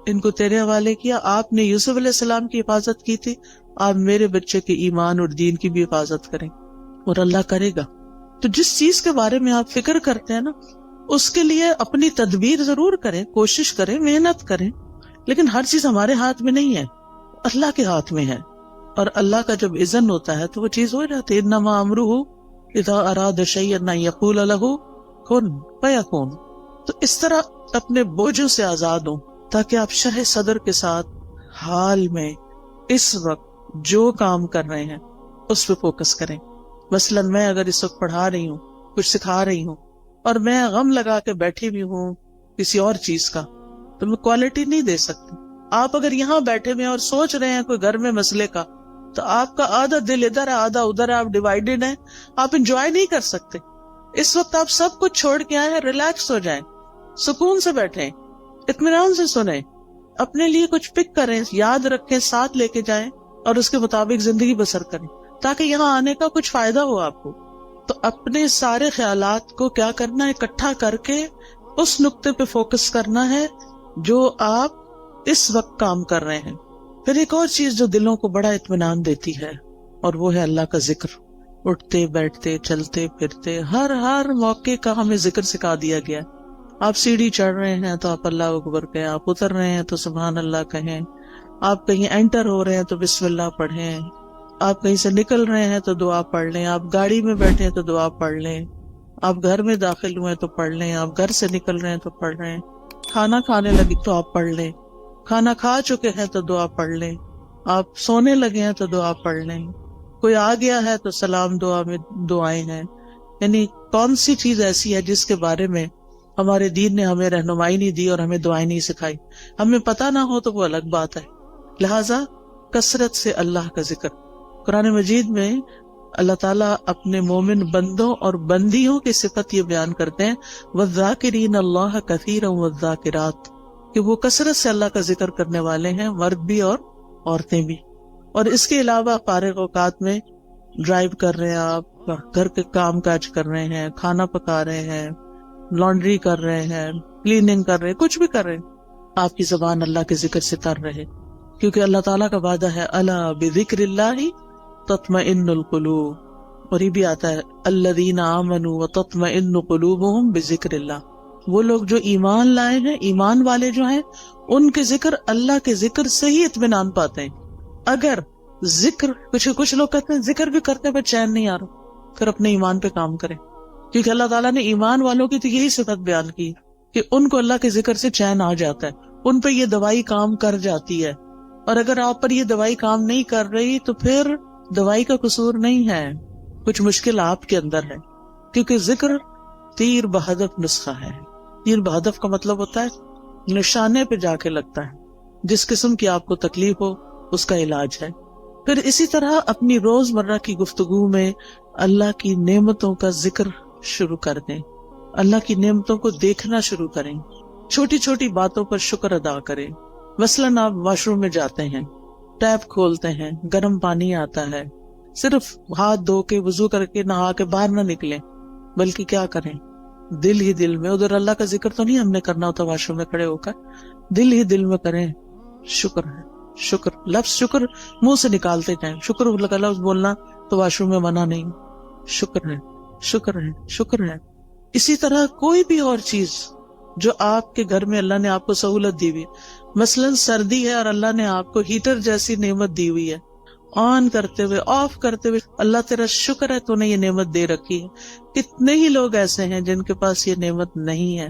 Speaker 1: ان کو تیرے حوالے کیا، آپ نے یوسف علیہ السلام کی حفاظت کی تھی، آپ میرے بچے کے ایمان اور دین کی بھی حفاظت کریں، اور اللہ کرے گا. تو جس چیز کے بارے میں آپ فکر کرتے ہیں نا، اس کے لیے اپنی تدبیر ضرور کریں، کوشش کریں، محنت کریں. لیکن ہر چیز ہمارے ہاتھ میں نہیں ہے، اللہ کے ہاتھ میں ہے. اور اللہ کا جب اذن ہوتا ہے تو وہ چیز ہو جاتی ہے. انما امرہ اذا اراد شیئا ان یقول لہ کن فیکون. تو اس طرح اپنے بوجھوں سے آزاد ہوں تاکہ آپ شرح صدر کے ساتھ حال میں اس وقت جو کام کر رہے ہیں اس پہ فوکس کریں. مثلاً میں اگر اس وقت پڑھا رہی ہوں، کچھ سکھا رہی ہوں، اور میں غم لگا کے بیٹھی بھی ہوں کسی اور چیز کا، تو میں کوالٹی نہیں دے سکتی. آپ اگر یہاں بیٹھے ہوئے اور سوچ رہے ہیں کوئی گھر میں مسئلے کا، تو آپ کا آدھا دل ادھر ہے آدھا ادھر ہے، آپ ڈیوائیڈڈ ہیں، آپ انجوائے نہیں کر سکتے. اس وقت آپ سب کچھ چھوڑ کے آئے ہیں، ریلیکس ہو جائیں، سکون سے بیٹھیں، اطمینان سے سنیں، اپنے لیے کچھ پک کریں، یاد رکھیں، ساتھ لے کے جائیں، اور اس کے مطابق زندگی بسر کریں تاکہ یہاں آنے کا کچھ فائدہ ہو آپ کو. تو اپنے سارے خیالات کو کیا کرنا ہے, اکٹھا کر کے اس نقطے پہ فوکس کرنا ہے جو آپ اس وقت کام کر رہے ہیں. پھر ایک اور چیز جو دلوں کو بڑا اطمینان دیتی ہے اور وہ ہے اللہ کا ذکر. اٹھتے بیٹھتے چلتے پھرتے ہر موقع کا ہمیں ذکر سکھا دیا گیا. آپ سیڑھی چڑھ رہے ہیں تو آپ اللہ اکبر کہیں, آپ اتر رہے ہیں تو سبحان اللہ کہیں, آپ کہیں انٹر ہو رہے ہیں تو بسم اللہ پڑھیں, آپ کہیں سے نکل رہے ہیں تو دعا پڑھ لیں, آپ گاڑی میں بیٹھے ہیں تو دعا پڑھ لیں, آپ گھر میں داخل ہوئے تو پڑھ لیں, آپ گھر سے نکل رہے ہیں تو پڑھ رہے ہیں, کھانا کھانے لگے تو آپ پڑھ لیں, کھانا کھا چکے ہیں تو دعا پڑھ لیں, آپ سونے لگے ہیں تو دعا پڑھ لیں, کوئی آ گیا ہے تو سلام دعا میں دعائیں ہیں. یعنی کون سی چیز ایسی ہے جس کے بارے میں ہمارے دین نے ہمیں رہنمائی نہیں دی اور ہمیں دعائیں نہیں سکھائی. ہمیں پتہ نہ ہو تو وہ الگ بات ہے. لہٰذا کثرت سے اللہ کا ذکر. قرآن مجید میں اللہ تعالیٰ اپنے مومن بندوں اور بندیوں کی صفت یہ بیان کرتے ہیں وَالذَّاكِرِينَ اللَّهَ كَثِيرًا وَالذَّاكِرَاتِ, کہ وہ کثرت سے اللہ کا ذکر کرنے والے ہیں, مرد بھی اور عورتیں بھی. اور اس کے علاوہ فارغ اوقات میں ڈرائیو کر رہے ہیں, آپ گھر کے کام کاج کر رہے ہیں, کھانا پکا رہے ہیں, لانڈری کر رہے ہیں, کلیننگ کر رہے ہیں, کچھ بھی کر رہے ہیں, آپ کی زبان اللہ کے ذکر سے تر رہے, کیونکہ اللہ تعالیٰ کا وعدہ ہے الا بذکر اللہ تطمئن القلوب. اور یہ بھی آتا ہے الذین آمنوا وتطمئن قلوبہم بذکر اللہ. وہ لوگ جو ایمان لائے ہیں, ایمان والے جو ہیں, ان کے ذکر اللہ کے ذکر سے ہی اطمینان پاتے ہیں. اگر ذکر کچھ لوگ کہتے ہیں ذکر بھی کرتے پر چین نہیں آ رہا, پھر اپنے ایمان پہ کام کریں, کیونکہ اللہ تعالیٰ نے ایمان والوں کی تو یہی صفت بیان کی کہ ان کو اللہ کے ذکر سے چین آ جاتا ہے, ان پہ یہ دوائی کام کر جاتی ہے. اور اگر آپ پر یہ دوائی کام نہیں کر رہی تو پھر دوائی کا قصور نہیں ہے, کچھ مشکل آپ کے اندر ہے, کیونکہ ذکر تیر بہدف نسخہ ہے. تیر بہدف کا مطلب ہوتا ہے نشانے پہ جا کے لگتا ہے, جس قسم کی آپ کو تکلیف ہو اس کا علاج ہے. پھر اسی طرح اپنی روزمرہ کی گفتگو میں اللہ کی نعمتوں کا ذکر شروع کر دیں, اللہ کی نعمتوں کو دیکھنا شروع کریں, چھوٹی چھوٹی باتوں پر شکر ادا کریں. مثلاً آپ واش روم میں جاتے ہیں, ٹیپ کھولتے ہیں, گرم پانی آتا ہے, صرف ہاتھ دھو کے وضو کر کے نہا کے باہر نہ نکلیں, بلکہ کیا کریں, دل ہی دل میں, ادھر اللہ کا ذکر تو نہیں ہم نے کرنا ہوتا واش روم میں کھڑے ہو کر, دل ہی دل میں کریں شکر ہے, شکر, لفظ شکر منہ سے نکالتے جائیں, شکر لفظ بولنا تو واش روم میں منع نہیں, شکر ہے, شکر ہے, شکر ہے. اسی طرح کوئی بھی اور چیز جو آپ کے گھر میں اللہ نے آپ کو سہولت دی ہوئی, مثلاً سردی ہے اور اللہ نے آپ کو ہیٹر جیسی نعمت دی ہوئی ہے, آن کرتے ہوئے آف کرتے ہوئے اللہ تیرا شکر ہے تو نے یہ نعمت دے رکھی ہے. کتنے ہی لوگ ایسے ہیں جن کے پاس یہ نعمت نہیں ہے,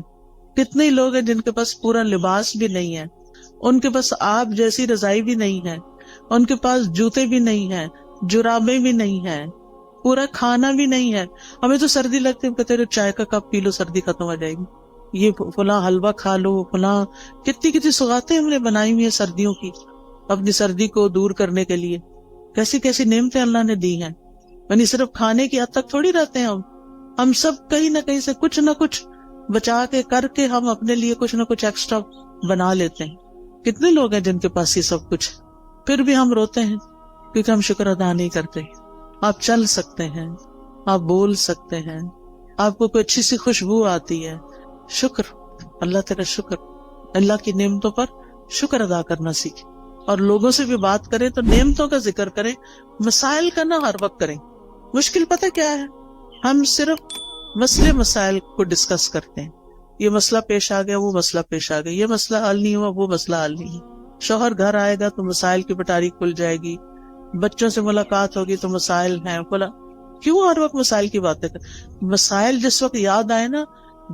Speaker 1: کتنے ہی لوگ ہیں جن کے پاس پورا لباس بھی نہیں ہے, ان کے پاس آپ جیسی رضائی بھی نہیں ہے, ان کے پاس جوتے بھی نہیں ہیں, جرابیں بھی نہیں ہیں, پورا کھانا بھی نہیں ہے. ہمیں تو سردی لگتی ہے, کہتے چائے کا کپ پی لو سردی ختم ہو جائے گی, یہ فلاں حلوہ کھا لو, فلاں کتنی سوغاتیں ہم نے بنائی ہوئی ہیں سردیوں کی اپنی سردی کو دور کرنے کے لیے. کیسی کیسی نعمتیں اللہ نے دی ہیں. یعنی صرف کھانے کی حد تک تھوڑی رہتے ہیں ہم سب کہیں نہ کہیں سے کچھ نہ کچھ بچا کے کر کے ہم اپنے لیے کچھ نہ کچھ ایکسٹرا بنا لیتے ہیں. کتنے لوگ ہیں جن کے پاس یہ سب کچھ, پھر بھی ہم روتے ہیں کیونکہ ہم شکر ادا نہیں کرتے. آپ چل سکتے ہیں, آپ بول سکتے ہیں, آپ کو کوئی اچھی سی خوشبو آتی ہے, شکر, اللہ تیرا شکر. اللہ کی نعمتوں پر شکر ادا کرنا سیکھیں. اور لوگوں سے بھی بات کریں تو نعمتوں کا ذکر کریں, مسائل کا نہ ہر وقت کریں. مشکل پتہ کیا ہے, ہم صرف مسائل کو ڈسکس کرتے ہیں, یہ مسئلہ پیش آ گیا, وہ مسئلہ پیش آ گیا, یہ مسئلہ حل نہیں ہوا, وہ مسئلہ حل نہیں. شوہر گھر آئے گا تو مسائل کی پٹاری کھل جائے گی, بچوں سے ملاقات ہوگی تو مسائل ہیں, کیوں ہر وقت مسائل کی باتیں کریں. مسائل جس وقت یاد آئے نا,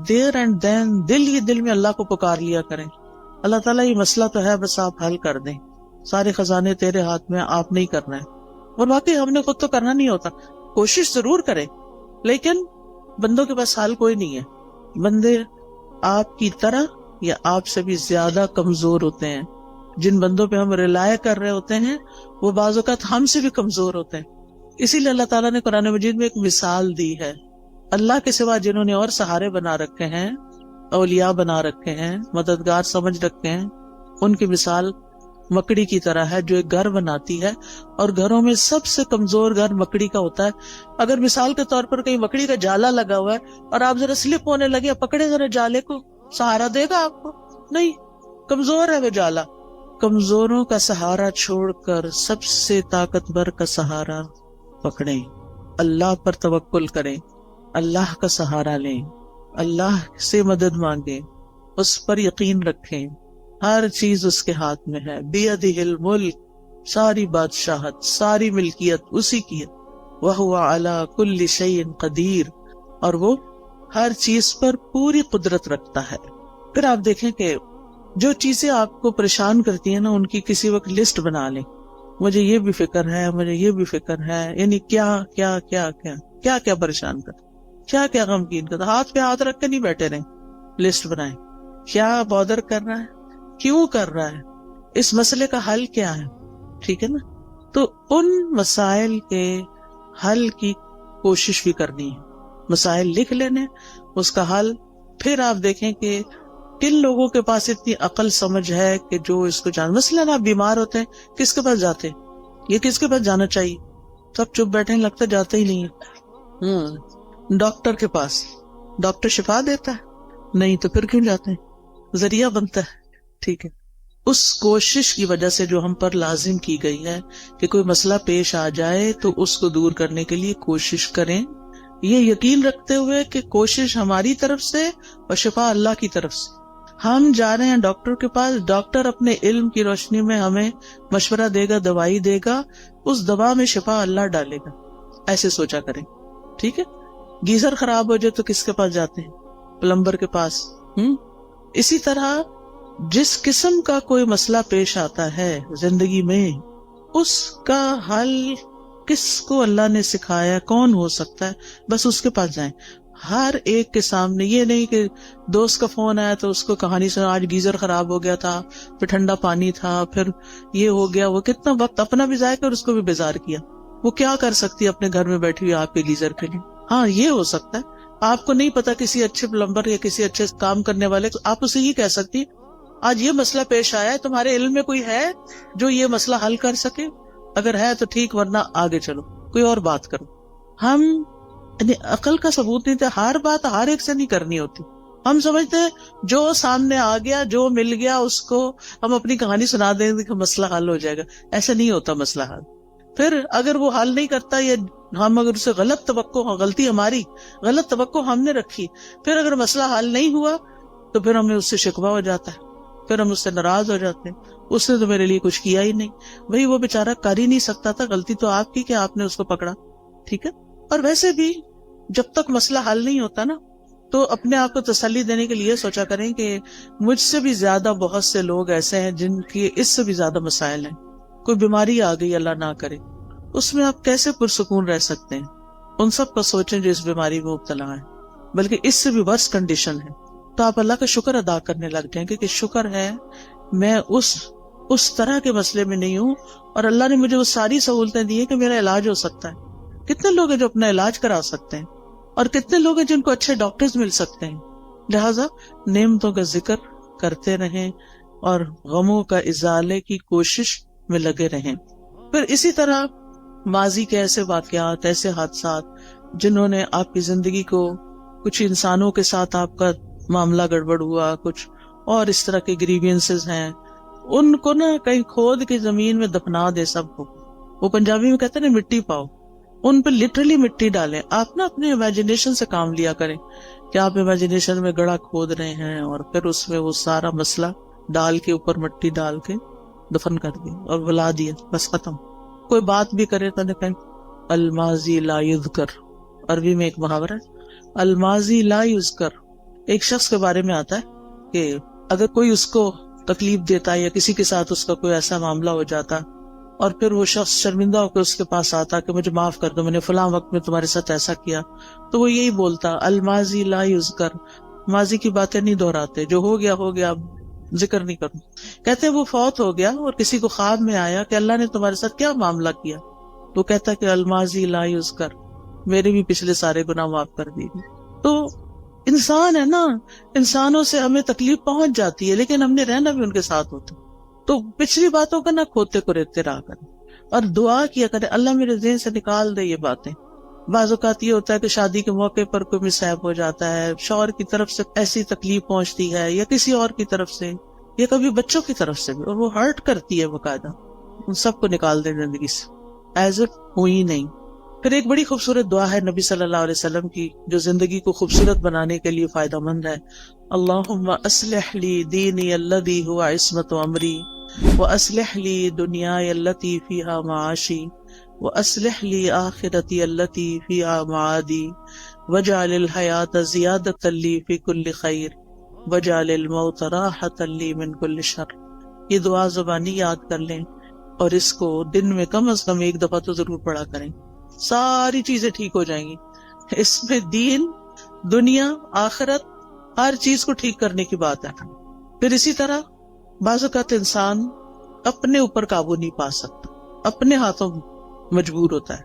Speaker 1: دیر اینڈ دین دل ہی دل میں اللہ کو پکار لیا کریں, اللہ تعالیٰ یہ مسئلہ تو ہے, بس آپ حل کر دیں, سارے خزانے تیرے ہاتھ میں, آپ نہیں کرنا ہے. اور واقعی ہم نے خود تو کرنا نہیں ہوتا, کوشش ضرور کریں, لیکن بندوں کے پاس حال کوئی نہیں ہے. بندے آپ کی طرح یا آپ سے بھی زیادہ کمزور ہوتے ہیں. جن بندوں پہ ہم ریلائے کر رہے ہوتے ہیں وہ بعض اوقات ہم سے بھی کمزور ہوتے ہیں. اسی لیے اللہ تعالیٰ نے قرآن مجید میں ایک مثال دی ہے. اللہ کے سوا جنہوں نے اور سہارے بنا رکھے ہیں, اولیاء بنا رکھے ہیں, مددگار سمجھ رکھے ہیں, ان کی مثال مکڑی کی طرح ہے جو ایک گھر بناتی ہے، اور گھروں میں سب سے کمزور گھر مکڑی کا ہوتا ہے. اگر مثال کے طور پر کہیں مکڑی کا جالا لگا ہوا ہے اور آپ ذرا سلپ ہونے لگے، پکڑے ذرا جالے کو، سہارا دے گا آپ کو؟ نہیں، کمزور ہے وہ جالا. کمزوروں کا سہارا چھوڑ کر سب سے طاقتور کا سہارا پکڑیں، اللہ پر توکل کریں، اللہ کا سہارا لیں، اللہ سے مدد مانگیں، اس پر یقین رکھیں. ہر چیز اس کے ہاتھ میں ہے. بیدہ الملک، ساری بادشاہت، ساری ملکیت اسی کی ہے. وہو علی کل شیء قدیر، اور وہ ہر چیز پر پوری قدرت رکھتا ہے. پھر آپ دیکھیں کہ جو چیزیں آپ کو پریشان کرتی ہیں نا، ان کی کسی وقت لسٹ بنا لیں. مجھے یہ بھی فکر ہے، مجھے یہ بھی فکر ہے، یعنی کیا کیا کیا کیا کیا کیا پریشان کرتا، کیا کیا غمگین کرتا. ہاتھ پہ ہاتھ رکھ کے نہیں بیٹھے رہیں، لسٹ بنائیں. کیا بادر کر رہا ہے، کیوں کر رہا ہے، اس مسئلے کا حل کیا ہے. ٹھیک ہے نا؟ تو ان مسائل کے حل کی کوشش بھی کرنی ہے. مسائل لکھ لینے، اس کا حل. پھر آپ دیکھیں کہ کن لوگوں کے پاس اتنی عقل سمجھ ہے کہ جو اس کو جان. مثلاً آپ بیمار ہوتے ہیں، کس کے پاس جاتے ہیں؟ یہ کس کے پاس جانا چاہیے؟ سب چپ بیٹھے، لگتا جاتے ہی نہیں ہے. ڈاکٹر کے پاس. ڈاکٹر شفا دیتا ہے؟ نہیں، تو پھر کیوں جاتے ہیں؟ ذریعہ بنتا ہے. ٹھیک ہے. اس کوشش کی وجہ سے جو ہم پر لازم کی گئی ہے کہ کوئی مسئلہ پیش آ جائے تو اس کو دور کرنے کے لیے کوشش کریں، یہ یقین رکھتے ہوئے کہ کوشش ہماری طرف سے اور شفا اللہ کی طرف سے. ہم جا رہے ہیں ڈاکٹر کے پاس، ڈاکٹر اپنے علم کی روشنی میں ہمیں مشورہ دے گا، دوائی دے گا، اس دوا میں شفا اللہ ڈالے گا. ایسے سوچا کریں. ٹھیک ہے. گیزر خراب ہو جائے تو کس کے پاس جاتے ہیں؟ پلمبر کے پاس. اسی طرح جس قسم کا کوئی مسئلہ پیش آتا ہے زندگی میں، اس کا حل کس کو اللہ نے سکھایا، کون ہو سکتا ہے، بس اس کے پاس جائیں. ہر ایک کے سامنے. یہ نہیں کہ دوست کا فون آیا تو اس کو کہانی سنا، آج گیزر خراب ہو گیا تھا، پھر ٹھنڈا پانی تھا، پھر یہ ہو گیا. وہ کتنا وقت اپنا بھی ضائع کر اس کو بھی بیزار کیا. وہ کیا کر سکتی ہے اپنے گھر میں بیٹھی ہوئی آپ کے گیزر کے لیے؟ ہاں، یہ ہو سکتا ہے. آپ کو نہیں پتا کسی اچھے پلمبر یا کسی اچھے کام کرنے والے، آپ اسے یہ کہہ سکتی، آج یہ مسئلہ پیش آیا ہے، تمہارے علم میں کوئی ہے جو یہ مسئلہ حل کر سکے؟ اگر ہے تو ٹھیک، ورنہ آگے چلو، کوئی اور بات کرو. ہم عقل کا ثبوت نہیں تھا. ہر بات ہر ایک سے نہیں کرنی ہوتی. ہم سمجھتے ہیں جو سامنے آ گیا، جو مل گیا، اس کو ہم اپنی کہانی سنا دیں گے کہ مسئلہ حل ہو جائے گا. ایسا نہیں ہوتا مسئلہ حل. پھر اگر وہ حل نہیں کرتا، یا ہم اگر اسے غلط توقع، غلطی ہماری، غلط توقع ہم نے رکھی، پھر اگر مسئلہ حل نہیں ہوا تو پھر ہمیں اس سے شکوہ ہو جاتا ہے، پھر ہم اس سے ناراض ہو جاتے ہیں. اس نے تو میرے لیے کچھ کیا ہی نہیں. بھئی وہ بیچارہ کر ہی نہیں سکتا تھا، غلطی تو آپ کی کہ آپ نے اس کو پکڑا. ٹھیک ہے. اور ویسے بھی جب تک مسئلہ حل نہیں ہوتا نا، تو اپنے آپ کو تسلی دینے کے لیے سوچا کریں کہ مجھ سے بھی زیادہ بہت سے لوگ ایسے ہیں جن کے اس سے بھی زیادہ مسائل ہیں. کوئی بیماری آ گئی، اللہ نہ کرے، اس میں آپ کیسے پرسکون رہ سکتے ہیں؟ ان سب کا سوچیں جو اس بیماری میں مبتلا ہے، بلکہ اس سے بھی ورس کنڈیشن ہے. تو آپ اللہ کا شکر ادا کرنے لگ جائیں کہ شکر ہے میں اس طرح کے مسئلے میں نہیں ہوں، اور اللہ نے مجھے وہ ساری سہولتیں دی ہیں کہ میرا علاج ہو سکتا ہے. کتنے لوگ ہیں جو اپنا علاج کرا سکتے ہیں، اور کتنے لوگ ہیں جن کو اچھے ڈاکٹرز مل سکتے ہیں. لہٰذا نعمتوں کا ذکر کرتے رہیں اور غموں کا ازالے کی کوشش میں لگے رہیں. پھر اسی طرح ماضی کے ایسے واقعات، ایسے حادثات جنہوں نے آپ کی زندگی کو، کچھ انسانوں کے ساتھ آپ کا معاملہ گڑبڑ ہوا، کچھ اور اس طرح کے گریوینسز ہیں، ان کو نا کہیں کھود کے زمین میں دفنا دے سب کو. وہ پنجابی میں کہتے ہیں نا، مٹی پاؤ. ان پہ لٹرلی مٹی ڈالیں. آپ نا اپنے امیجنیشن سے کام لیا کریں کہ آپ امیجنیشن میں گڑھا کھود رہے ہیں، اور پھر اس میں وہ سارا مسئلہ ڈال کے، اوپر مٹی ڈال کے دفن کر دیا اور بلا دیا، بس ختم. کوئی بات بھی کرے تو کہیں الماضی لا یذکر. عربی میں ایک محاورہ ہے، الماضی لا یذکر. ایک شخص کے بارے میں آتا ہے کہ اگر کوئی اس کو تکلیف دیتا یا کسی کے ساتھ اس کا کوئی ایسا معاملہ ہو جاتا، اور پھر وہ شخص شرمندہ ہو کے اس کے پاس آتا کہ مجھے معاف کر دو، میں نے فلاں وقت میں تمہارے ساتھ ایسا کیا، تو وہ یہی بولتا الماضی لا یذکر. ماضی کی باتیں نہیں دہراتے، جو ہو گیا ہو گیا، ذکر نہیں کروں. کہتے ہیں وہ فوت ہو گیا اور کسی کو خواب میں آیا کہ اللہ نے تمہارے ساتھ کیا معاملہ کیا، وہ کہتا کہ الماضی لا یذکر، میرے بھی پچھلے سارے گناہ معاف کر دیے. تو انسان ہے نا، انسانوں سے ہمیں تکلیف پہنچ جاتی ہے، لیکن ہم نے رہنا بھی ان کے ساتھ ہوتا. تو پچھلی باتوں کا نہ کھوتے کو ریتے رہا کریں اور دعا کیا کریں اللہ میرے ذہن سے نکال دے یہ باتیں. بعض اوقات یہ ہوتا ہے کہ شادی کے موقع پر کوئی مصائب ہو جاتا ہے، شوہر کی طرف سے ایسی تکلیف پہنچتی ہے یا کسی اور کی طرف سے یا کبھی بچوں کی طرف سے بھی، اور وہ ہرٹ کرتی ہے باقاعدہ. ان سب کو نکال دیں زندگی سے ایز اٹ ہوئی نہیں. پھر ایک بڑی خوبصورت دعا ہے نبی صلی اللہ علیہ وسلم کی جو زندگی کو خوبصورت بنانے کے لیے فائدہ مند ہے. اللہم اصلح لی دینی الذی هو عصمت امری واصلح لی دنیای التی فیہا معاشی واصلح لی آخرتی التی فیہا معادی واجعل الحیات زیادۃ لی فی کل خیر واجعل الموت راحۃ لی من کل شر. یہ دعا زبانی یاد کر لیں اور اس کو دن میں کم از کم ایک دفعہ تو ضرور پڑھا کریں. ساری چیزیں ٹھیک ہو جائیں گی. اس میں دین، دنیا، آخرت، ہر چیز کو ٹھیک کرنے کی بات ہے. پھر اسی طرح بعض اوقات انسان اپنے اوپر قابو نہیں پا سکتا، اپنے ہاتھوں مجبور ہوتا ہے،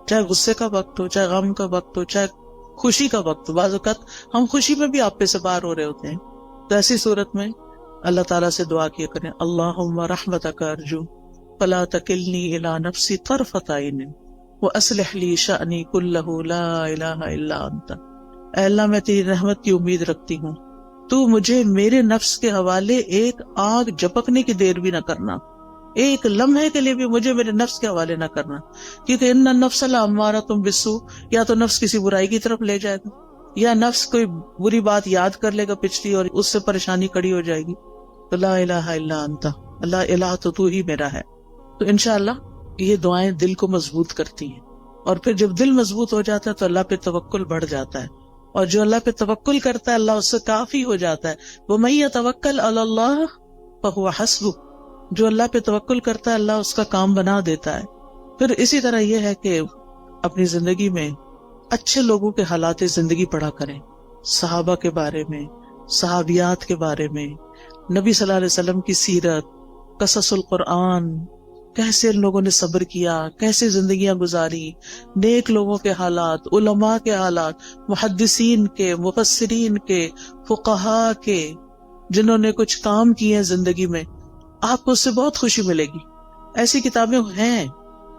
Speaker 1: چاہے غصے کا وقت ہو، چاہے غم کا وقت ہو، چاہے خوشی کا وقت ہو. بعض اوقات ہم خوشی میں بھی آپ پہ سے باہر ہو رہے ہوتے ہیں. تو ایسی صورت میں اللہ تعالیٰ سے دعا کیا کریں اللہم رحمتک ارجو فلا تکلنی الی نفسی طرفۃ عین واصلح لی شأنی کلہ لا الہ الا انت. اے اللہ میں تیری رحمت کی امید رکھتی ہوں، تو مجھے میرے نفس کے حوالے ایک آگ جھپکنے کی دیر بھی نہ کرنا، ایک لمحے کے لیے بھی مجھے میرے نفس کے حوالے نہ کرنا، کیونکہ ان النفس لامارۃ بالسوء. یا تو نفس کسی برائی کی طرف لے جائے گا یا نفس کوئی بری بات یاد کر لے گا پچھلی اور اس سے پریشانی کڑی ہو جائے گی. تو لا الہ الا انت، اللہ الہ تو ہی میرا ہے. تو انشاءاللہ یہ دعائیں دل کو مضبوط کرتی ہیں، اور پھر جب دل مضبوط ہو جاتا ہے تو اللہ پہ توکل بڑھ جاتا ہے، اور جو اللہ پہ توکل کرتا ہے اللہ اس سے کافی ہو جاتا ہے. وَمَن يَتَوَكَّلْ عَلَى اللَّهِ فَهُوَ حَسْبُهُ. جو اللہ پہ توکل کرتا ہے اللہ اس کا کام بنا دیتا ہے. پھر اسی طرح یہ ہے کہ اپنی زندگی میں اچھے لوگوں کے حالات زندگی پڑھا کریں، صحابہ کے بارے میں، صحابیات کے بارے میں، نبی صلی اللہ علیہ وسلم کی سیرت، قصص القرآن، کیسے ان لوگوں نے صبر کیا، کیسے زندگیاں گزاری، نیک لوگوں کے حالات، علماء کے حالات، محدثین کے، مفسرین کے، فقہاء کے، جنہوں نے کچھ کام کیے ہیں زندگی میں. آپ کو اس سے بہت خوشی ملے گی. ایسی کتابیں ہیں.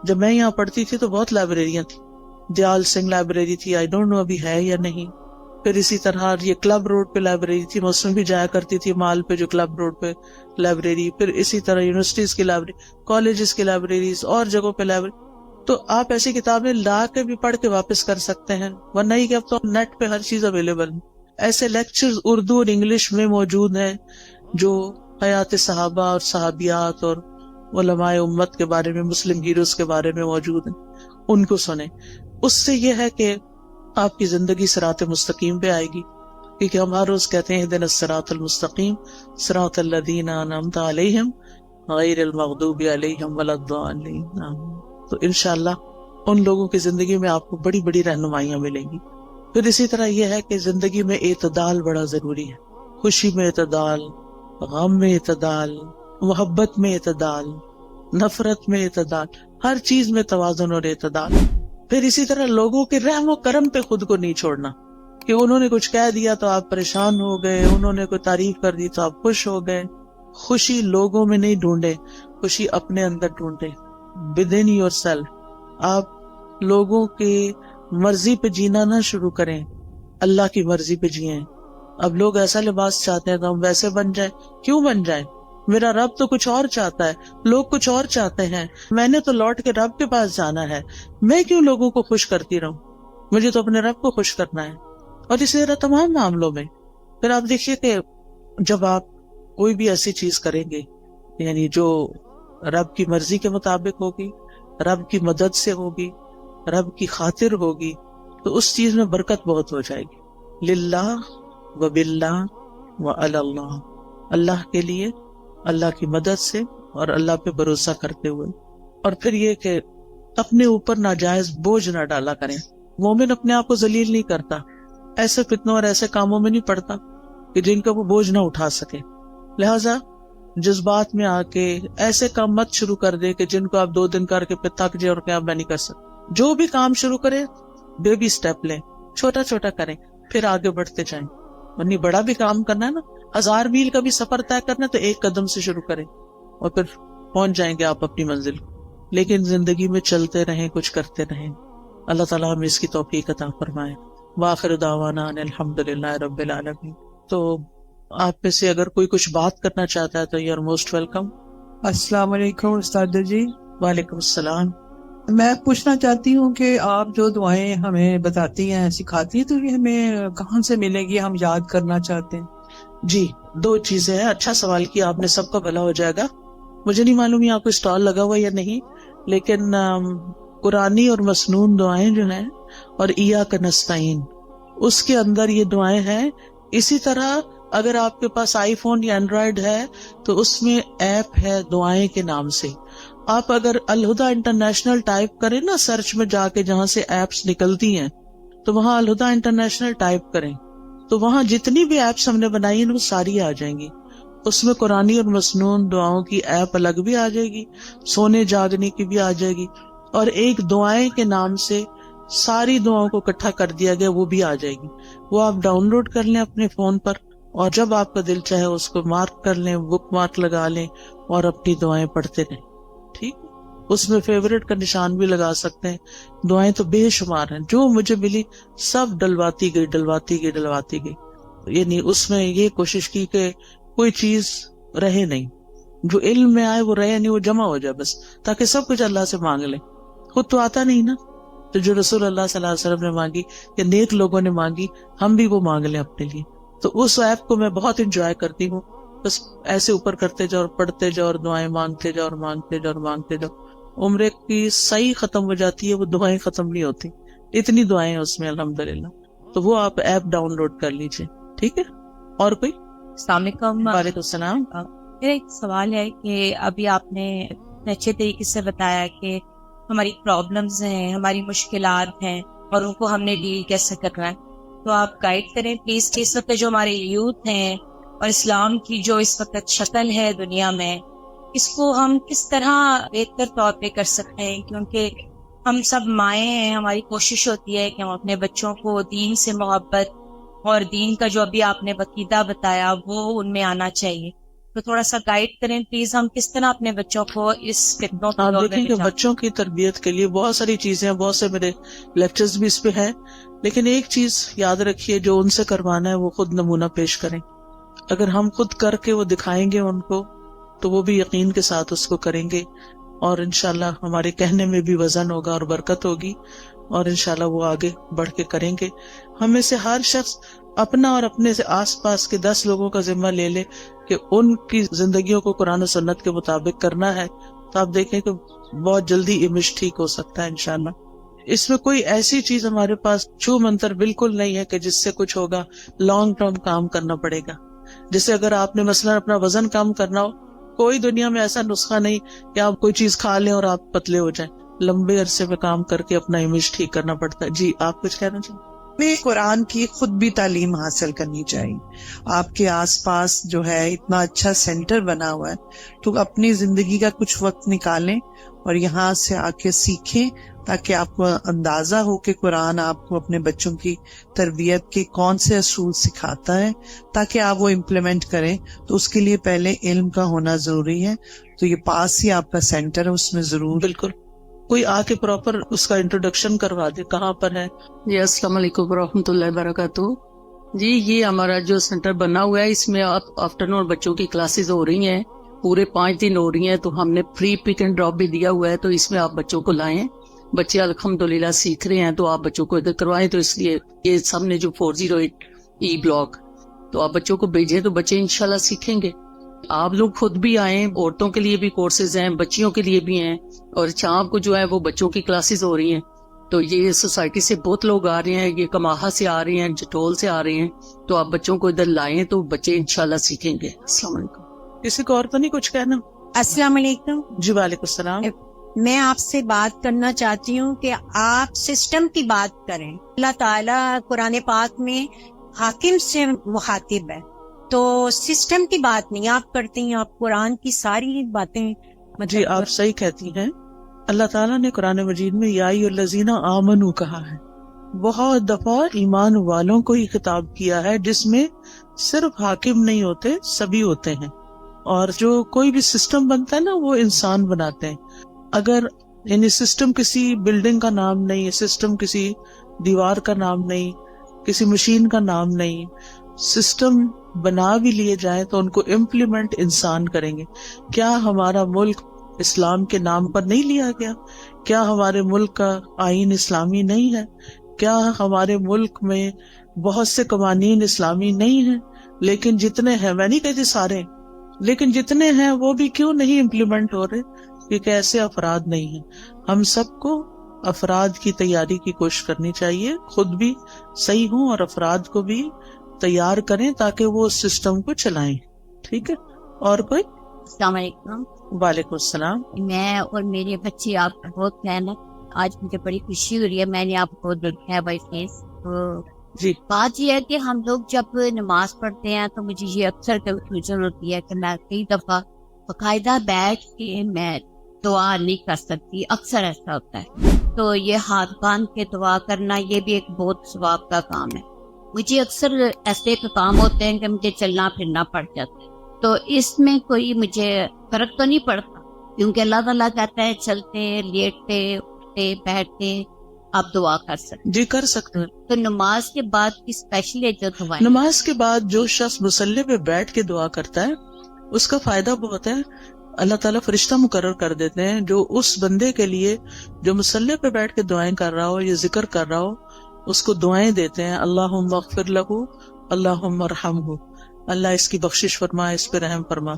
Speaker 1: جب میں یہاں پڑھتی تھی تو بہت لائبریریاں تھیں. دیال سنگھ لائبریری تھی، آئی ڈونٹ نو ابھی ہے یا نہیں. پھر اسی طرح یہ کلب روڈ پہ لائبریری تھی، میں اس میں بھی جایا کرتی تھی، مال پہ جو کلب روڈ پہ لائبریری. پھر اسی طرح یونیورسٹیز کی لائبریری، کالجز کی لائبریریز اور جگہوں پہ لائبریری. تو آپ ایسی کتابیں لا کے بھی پڑھ کے واپس کر سکتے ہیں، ورنہ ہی کہ اب تو نیٹ پہ ہر چیز اویلیبل ہے. ایسے لیکچرز اردو اور انگلش میں موجود ہیں جو حیات صحابہ اور صحابیات اور علماء امت کے بارے میں، مسلم ہیروز کے بارے میں موجود ہیں، ان کو سنیں. اس سے یہ ہے کہ آپ کی زندگی صراط مستقیم پہ آئے گی، کیونکہ ہم ہر روز کہتے ہیں اہدنا الصراط المستقیم صراط الذین انعمت علیہم غیر المغضوب علیہم ولا الضالین. تو انشاءاللہ ان لوگوں کی زندگی میں آپ کو بڑی بڑی رہنمائیاں ملیں گی. پھر اسی طرح یہ ہے کہ زندگی میں اعتدال بڑا ضروری ہے. خوشی میں اعتدال، غم میں اعتدال، محبت میں اعتدال، نفرت میں اعتدال، ہر چیز میں توازن اور اعتدال. پھر اسی طرح لوگوں کے رحم و کرم پہ خود کو نہیں چھوڑنا کہ انہوں نے کچھ کہہ دیا تو آپ پریشان ہو گئے، انہوں نے کوئی تعریف کر دی تو آپ خوش ہو گئے. خوشی لوگوں میں نہیں ڈھونڈے، خوشی اپنے اندر ڈھونڈے. within yourself. آپ لوگوں کی مرضی پہ جینا نہ شروع کریں، اللہ کی مرضی پہ جئیں. اب لوگ ایسا لباس چاہتے ہیں تو ہم ویسے بن جائیں. کیوں بن جائیں؟ میرا رب تو کچھ اور چاہتا ہے، لوگ کچھ اور چاہتے ہیں. میں نے تو لوٹ کے رب کے پاس جانا ہے، میں کیوں لوگوں کو خوش کرتی رہوں؟ مجھے تو اپنے رب کو خوش کرنا ہے. اور اسی طرح تمام معاملوں میں. پھر آپ دیکھیے کہ جب آپ کوئی بھی ایسی چیز کریں گے یعنی جو رب کی مرضی کے مطابق ہوگی، رب کی مدد سے ہوگی، رب کی خاطر ہوگی، تو اس چیز میں برکت بہت ہو جائے گی. للہ و باللہ و علی اللہ، اللہ کے لیے، اللہ کی مدد سے اور اللہ پہ بھروسہ کرتے ہوئے. اور پھر یہ کہ اپنے اوپر ناجائز بوجھ نہ ڈالا کریں. مومن اپنے آپ کو ذلیل نہیں کرتا، ایسے فتنوں اور ایسے کاموں میں نہیں پڑتا کہ جن کا وہ بوجھ نہ اٹھا سکے. لہذا جذبات میں آ کے ایسے کام مت شروع کر دے کہ جن کو آپ 2 دن کر کے پھر تھک جائے اور کہ آپ میں نہیں کر سکتا. جو بھی کام شروع کرے بیبی سٹیپ لیں، چھوٹا چھوٹا کریں، پھر آگے بڑھتے جائیں. ورنہ بڑا بھی کام کرنا ہے نا، 1000 میل کا بھی سفر طے کرنا ہے تو 1 قدم سے شروع کریں. اور پھر پہنچ جائیں گے آپ اپنی منزل. لیکن زندگی میں چلتے رہیں, کچھ کرتے رہیں. اللہ تعالیٰ ہمیں اس کی توفیق عطا فرمائے. وآخر دعوانا ان الحمدللہ رب العالمین. تو آپ میں سے اگر کوئی کچھ بات کرنا چاہتا ہے تو یو آر موسٹ ویلکم.
Speaker 2: السلام علیکم استاد جی.
Speaker 1: وعلیکم السلام.
Speaker 2: میں پوچھنا چاہتی ہوں کہ آپ جو دعائیں ہمیں بتاتی ہیں, سکھاتی ہیں, تو یہ ہمیں کہاں سے ملے گی؟ ہم یاد کرنا چاہتے ہیں.
Speaker 1: جی 2 چیزیں ہیں. اچھا سوال کیا آپ نے, سب کا بھلا ہو جائے گا. مجھے نہیں معلوم یہاں کوئی اسٹال لگا ہوا یا نہیں, لیکن قرآنی اور مسنون دعائیں جو ہیں اور ایاک نستعین, اس کے اندر یہ دعائیں ہیں. اسی طرح اگر آپ کے پاس آئی فون یا اینڈرائیڈ ہے تو اس میں ایپ ہے دعائیں کے نام سے. آپ اگر الہدا انٹرنیشنل ٹائپ کریں نا سرچ میں جا کے, جہاں سے ایپس نکلتی ہیں, تو وہاں الہدا انٹرنیشنل ٹائپ کریں تو وہاں جتنی بھی ایپس ہم نے بنائی ہیں وہ ساری آ جائیں گی. اس میں قرآنی اور مسنون دعاؤں کی ایپ الگ بھی آ جائے گی, سونے جاگنے کی بھی آ جائے گی, اور ایک دعائیں کے نام سے ساری دعاؤں کو اکٹھا کر دیا گیا, وہ بھی آ جائے گی. وہ آپ ڈاؤن لوڈ کر لیں اپنے فون پر, اور جب آپ کا دل چاہے اس کو مارک کر لیں, بک مارک لگا لیں اور اپنی دعائیں پڑھتے رہیں. ٹھیک, اس میں فیوریٹ کا نشان بھی لگا سکتے ہیں. دعائیں تو بے شمار ہیں, جو مجھے ملی سب ڈلواتی گئی. یعنی اس میں یہ کوشش کی کہ کوئی چیز رہے نہیں, جو علم میں آئے وہ رہے نہیں, وہ جمع ہو جائے بس, تاکہ سب کچھ اللہ سے مانگ لیں. خود تو آتا نہیں نا, تو جو رسول اللہ صلی اللہ علیہ وسلم نے مانگی یا نیک لوگوں نے مانگی, ہم بھی وہ مانگ لیں اپنے لیے. تو اس ایپ کو میں بہت انجوائے کرتی ہوں. بس ایسے اوپر کرتے جاؤ اور پڑھتے جاؤ اور دعائیں مانگتے جاؤ اور مانگتے جاؤ. عمرے کی صحیح ختم ہو جاتی ہے, وہ دعائیں ختم نہیں ہوتی. اتنی دعائیں ہیں اس میں الحمدللہ. تو وہ آپ ایپ ڈاؤن لوڈ کر لیجئے. ٹھیک ہے, اور کوئی؟
Speaker 3: السلام علیکم.
Speaker 1: وعلیکم السلام.
Speaker 3: میرا ایک سوال ہے کہ ابھی آپ نے اچھے طریقے سے بتایا کہ ہماری پرابلمز ہیں, ہماری مشکلات ہیں, اور ان کو ہم نے ڈیل کیسے کرنا ہے. تو آپ گائیڈ کریں پلیز کہ اس وقت جو ہمارے یوتھ ہیں اور اسلام کی جو اس وقت شکل ہے دنیا میں, اس کو ہم کس طرح بہتر طور پہ کر سکتے ہیں, کیونکہ ہم سب مائیں ہیں, ہماری کوشش ہوتی ہے کہ ہم اپنے بچوں کو دین سے محبت اور دین کا جو ابھی آپ نے عقیدہ بتایا وہ ان میں آنا چاہیے. تو تھوڑا سا گائیڈ کریں پلیز, ہم کس طرح اپنے بچوں کو اس فتنوں کے
Speaker 1: آپ
Speaker 3: دور
Speaker 1: دیکھیں
Speaker 3: میں
Speaker 1: کہ بچوں کی تربیت کے لیے بہت ساری چیزیں ہیں, بہت سے میرے لیکچرز بھی اس پہ ہیں, لیکن ایک چیز یاد رکھیے, جو ان سے کروانا ہے وہ خود نمونہ پیش کریں. اگر ہم خود کر کے وہ دکھائیں گے ان کو, تو وہ بھی یقین کے ساتھ اس کو کریں گے, اور انشاءاللہ ہمارے کہنے میں بھی وزن ہوگا اور برکت ہوگی, اور انشاءاللہ وہ آگے بڑھ کے کریں گے. ہمیں سے ہر شخص اپنا اور اپنے سے آس پاس کے 10 لوگوں کا ذمہ لے لے کہ ان کی زندگیوں کو قرآن و سنت کے مطابق کرنا ہے, تو آپ دیکھیں کہ بہت جلدی امیج ٹھیک ہو سکتا ہے انشاءاللہ. اس میں کوئی ایسی چیز ہمارے پاس چھو منتر بالکل نہیں ہے کہ جس سے کچھ ہوگا. لانگ ٹرم کام کرنا پڑے گا. جیسے اگر آپ نے مثلا اپنا وزن کم کرنا ہو, کوئی دنیا میں ایسا نسخہ نہیں کہ آپ کوئی چیز کھا لیں اور آپ پتلے ہو جائیں. لمبے عرصے میں کام کر کے اپنا امیج ٹھیک کرنا پڑتا ہے. جی آپ کچھ کہنا چاہیں؟
Speaker 2: ہمیں قرآن کی خود بھی تعلیم حاصل کرنی چاہیے. آپ کے آس پاس جو ہے اتنا اچھا سینٹر بنا ہوا ہے, تو اپنی زندگی کا کچھ وقت نکالیں اور یہاں سے آ کے سیکھیں, تاکہ آپ کو اندازہ ہو کہ قرآن آپ کو اپنے بچوں کی تربیت کے کون سے اصول سکھاتا ہے, تاکہ آپ وہ امپلیمنٹ کریں. تو اس کے لیے پہلے علم کا ہونا ضروری ہے. تو یہ پاس ہی آپ کا سینٹر ہے, اس میں ضرور
Speaker 1: بالکل کوئی آ کے پراپر اس کا انٹروڈکشن کروا دے, کہاں پر ہے.
Speaker 4: جی السلام علیکم ورحمۃ اللہ وبرکاتہ. جی یہ ہمارا جو سینٹر بنا ہوا ہے, اس میں آفٹرنون بچوں کی کلاسز ہو رہی ہیں, پورے 5 دن ہو رہی ہیں. تو ہم نے فری پک اینڈ ڈراپ بھی دیا ہوا ہے, تو اس میں آپ بچوں کو لائیں. بچے الحمدللہ سیکھ رہے ہیں, تو آپ بچوں کو ادھر کروائیں. تو اس لیے یہ سب نے جو 408 ای بلاک, تو آپ بچوں کو بھیجیں تو بچے انشاءاللہ سیکھیں گے. آپ لوگ خود بھی آئیں, عورتوں کے لیے بھی کورسز ہیں, بچیوں کے لیے بھی ہیں, اور شام کو جو ہے وہ بچوں کی کلاسز ہو رہی ہیں. تو یہ سوسائٹی سے بہت لوگ آ رہے ہیں, یہ کماہا سے آ رہے ہیں, جٹول سے آ رہے ہیں. تو آپ بچوں کو ادھر لائیں تو بچے انشاءاللہ سیکھیں گے. السلام علیکم.
Speaker 1: کسی کو اور تو نہیں کچھ کہنا؟
Speaker 5: السلام علیکم.
Speaker 1: جی وعلیکم السلام.
Speaker 5: میں آپ سے بات کرنا چاہتی ہوں کہ آپ سسٹم کی بات کریں. اللہ تعالیٰ قرآن پاک میں حاکم سے مخاطب ہے, تو سسٹم کی بات نہیں آپ کرتی ہیں, آپ قرآن کی ساری باتیں.
Speaker 1: جی آپ صحیح کہتی ہیں. اللہ تعالیٰ نے قرآن مجید میں یا ایھا الذین آمنوا کہا ہے. بہت دفعہ ایمان والوں کو ہی خطاب کیا ہے, جس میں صرف حاکم نہیں ہوتے, سبھی ہوتے ہیں. اور جو کوئی بھی سسٹم بنتا ہے نا وہ انسان بناتے ہیں. اگر یعنی سسٹم کسی بلڈنگ کا نام نہیں ہے, سسٹم کسی دیوار کا نام نہیں, کسی مشین کا نام نہیں. سسٹم بنا بھی لیے جائیں تو ان کو امپلیمنٹ انسان کریں گے. کیا ہمارا ملک اسلام کے نام پر نہیں لیا گیا؟ کیا ہمارے ملک کا آئین اسلامی نہیں ہے؟ کیا ہمارے ملک میں بہت سے قوانین اسلامی نہیں ہیں؟ لیکن جتنے ہیں, میں نہیں کہتی سارے, لیکن جتنے ہیں وہ بھی کیوں نہیں امپلیمنٹ ہو رہے؟ کیونکہ ایسے افراد نہیں ہیں. ہم سب کو افراد کی تیاری کی کوشش کرنی چاہیے, خود بھی صحیح ہوں اور افراد کو بھی تیار کریں تاکہ وہ اس سسٹم کو چلائیں. ٹھیک ہے, اور کوئی؟
Speaker 3: السلام علیکم.
Speaker 1: وعلیکم السلام.
Speaker 3: میں اور میرے بچے آپ کا بہت فین ہے. آج مجھے بڑی خوشی ہو رہی ہے, میں نے آپ کو دیکھا ہے بائی فیس.
Speaker 1: جی,
Speaker 3: بات یہ ہے کہ ہم لوگ جب نماز پڑھتے ہیں تو مجھے یہ اکثر کنفیوژن ہوتی ہے کہ میں کئی دفعہ باقاعدہ بیٹھ کے میں دعا نہیں کر سکتی. اکثر ایسا ہوتا ہے. تو یہ ہاتھ باندھ کے دعا کرنا یہ بھی ایک بہت ثواب کا کام ہے. مجھے اکثر ایسے کام ہوتے ہیں کہ مجھے چلنا پھرنا پڑ جاتا ہے. تو اس میں کوئی مجھے فرق تو نہیں پڑتا, کیونکہ اللہ تعالیٰ کہتا ہے چلتے لیٹتے اٹھتے بیٹھتے آپ دعا کر سکتے.
Speaker 1: جی کر سکتے ہیں.
Speaker 3: تو نماز کے بعد کی اسپیشلی جو دعائیں,
Speaker 1: نماز کے بعد جو شخص مصلی پہ بیٹھ کے دعا کرتا ہے اس کا فائدہ بہت ہے. اللہ تعالیٰ فرشتہ مقرر کر دیتے ہیں جو اس بندے کے لیے جو مصلی پہ بیٹھ کے دعائیں کر رہا ہو یا ذکر کر رہا ہو, اس کو دعائیں دیتے ہیں. اللہم اغفر لہ, اللہم ارحمہ, اللہ اس کی بخشش فرما, اس پہ رحم فرما.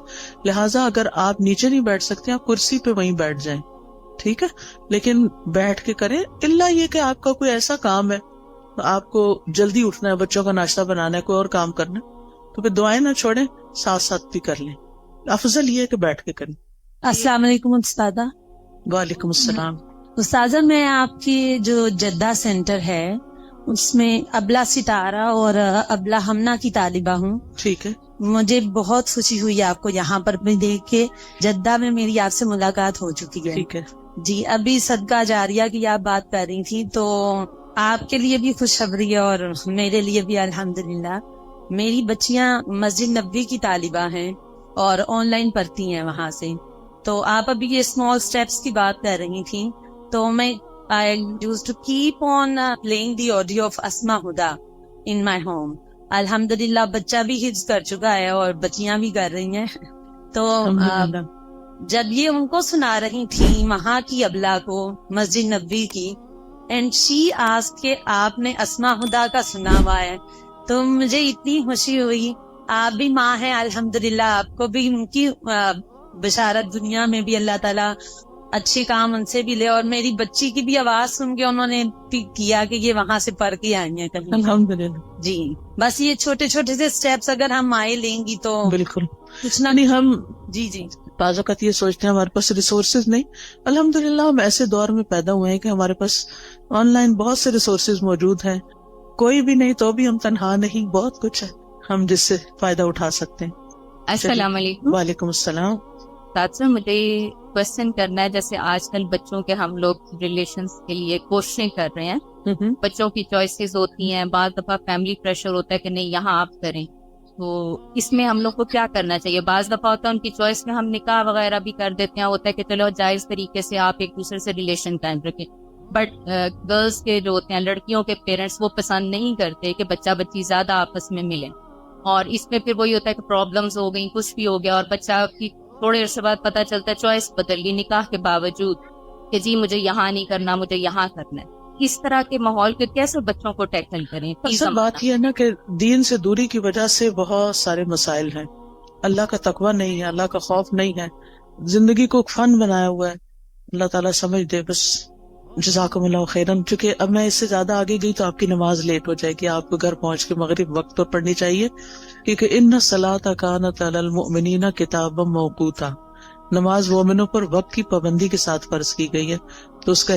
Speaker 1: لہٰذا اگر آپ نیچے نہیں بیٹھ سکتے آپ کرسی پہ وہیں بیٹھ جائیں, ٹھیک ہے, لیکن بیٹھ کے کریں. الا یہ کہ آپ کا کوئی ایسا کام ہے, آپ کو جلدی اٹھنا ہے, بچوں کا ناشتہ بنانا ہے, کوئی اور کام کرنا ہے, تو پھر دعائیں نہ چھوڑیں, ساتھ ساتھ بھی کر لیں. افضل یہ ہے کہ بیٹھ کے کریں.
Speaker 6: السلام علیکم استاذہ.
Speaker 1: وعلیکم السلام.
Speaker 6: استاذہ میں آپ کی جو جدہ سینٹر ہے اس میں ابلا ستارہ اور ابلا ہمنا کی طالبہ ہوں.
Speaker 1: ٹھیک ہے,
Speaker 6: مجھے بہت خوشی ہوئی آپ کو یہاں پر بھی دیکھ کے. جدہ میں میری آپ سے ملاقات ہو چکی ہے.
Speaker 1: ٹھیک ہے.
Speaker 6: جی, ابھی صدقہ جاریہ کی آپ بات کر رہی تھی, تو آپ کے لیے بھی خوشخبری ہے اور میرے لیے بھی الحمدللہ. میری بچیاں مسجد نبوی کی طالبہ ہیں اور آن لائن پڑھتی ہیں وہاں سے. تو آپ ابھی یہ اسمال سٹیپس کی بات کر رہی تھیں, تو میں I used to keep on playing the audio of Asma Huda in my home. الحمدللہ بچہ بھی حفظ کر چکا ہے اور بچیاں بھی کر رہی ہیں. تو جب یہ ان کو سنا رہی تھی وہاں کی ابلا کو مسجد نبوی کی, اینڈ شی آسکڈ کہ آپ نے اسما ہدا کا سنا ہوا ہے, تو مجھے اتنی خوشی ہوئی. آپ بھی ماں ہیں الحمدللہ, آپ کو بھی ان کی بشارت دنیا میں بھی اللہ تعالیٰ اچھے کام ان سے بھی لے. اور میری بچی کی بھی آواز سن کے انہوں نے کیا کہ یہ وہاں سے پڑھ کے آئی ہیں کہیں.
Speaker 1: الحمدللہ.
Speaker 6: جی, بس یہ چھوٹے چھوٹے سے سٹیپس اگر ہم آئے لیں گی تو
Speaker 1: بالکل
Speaker 6: کچھ نہ.
Speaker 1: نہیں, ہم
Speaker 6: جی
Speaker 1: بعض اوقات یہ سوچتے ہیں ہمارے پاس ریسورسز نہیں. الحمدللہ ہم ایسے دور میں پیدا ہوئے ہیں کہ ہمارے پاس آن لائن بہت سے ریسورسز موجود ہیں. کوئی بھی نہیں تو بھی ہم تنہا نہیں, بہت کچھ ہے ہم جس سے فائدہ اٹھا سکتے ہیں.
Speaker 3: السلام علیکم.
Speaker 1: وعلیکم السلام.
Speaker 3: ساتھ مجھے کوشچن کرنا ہے, جیسے آج کل بچوں کے ہم لوگ ریلیشنز کے لیے کوششیں کر رہے ہیں, بچوں کی چوائسیز ہوتی ہیں, بعض دفعہ فیملی پریشر ہوتا ہے کہ نہیں یہاں آپ کریں, تو اس میں ہم لوگ کو کیا کرنا چاہیے؟ بعض دفعہ ہوتا ہے ان کی چوائس میں ہم نکاح وغیرہ بھی کر دیتے ہیں, ہوتا ہے کہ چلو جائز طریقے سے آپ ایک دوسرے سے ریلیشن قائم رکھیں, بٹ گرلس کے جو ہوتے ہیں, لڑکیوں کے پیرنٹس وہ پسند نہیں کرتے کہ بچہ بچی زیادہ آپس میں ملیں, اور اس میں پھر وہی ہوتا ہے کہ پرابلمز ہو گئی, کچھ بھی ہو گیا, اور بچہ کی تھوڑے عرصے بعد پتہ چلتا ہے چوائس بدل گئی نکاح کے باوجود کہ جی مجھے یہاں نہیں کرنا, مجھے یہاں کرنا ہے. اس طرح کے ماحول کو کیسے بچوں کو ٹیکل کریں؟
Speaker 1: اصل بات یہ ہے نا کہ دین سے دوری کی وجہ سے بہت سارے مسائل ہیں. اللہ کا تقوی نہیں ہے, اللہ کا خوف نہیں ہے, زندگی کو فن بنایا ہوا ہے. اللہ تعالیٰ سمجھ دے بس. جزاکم اللہ خیرن. چونکہ اب میں اس سے زیادہ آگے گئی تو آپ کی نماز لیٹ ہو جائے گی, آپ کو گھر پہنچ کے مغرب وقت پر پڑھنی چاہیے, کیونکہ ان الصلاۃ کانت علی المؤمنین کتابا موقوتا, نماز مومنوں پر وقت کی پابندی کے ساتھ فرض کی گئی ہے, تو اس کا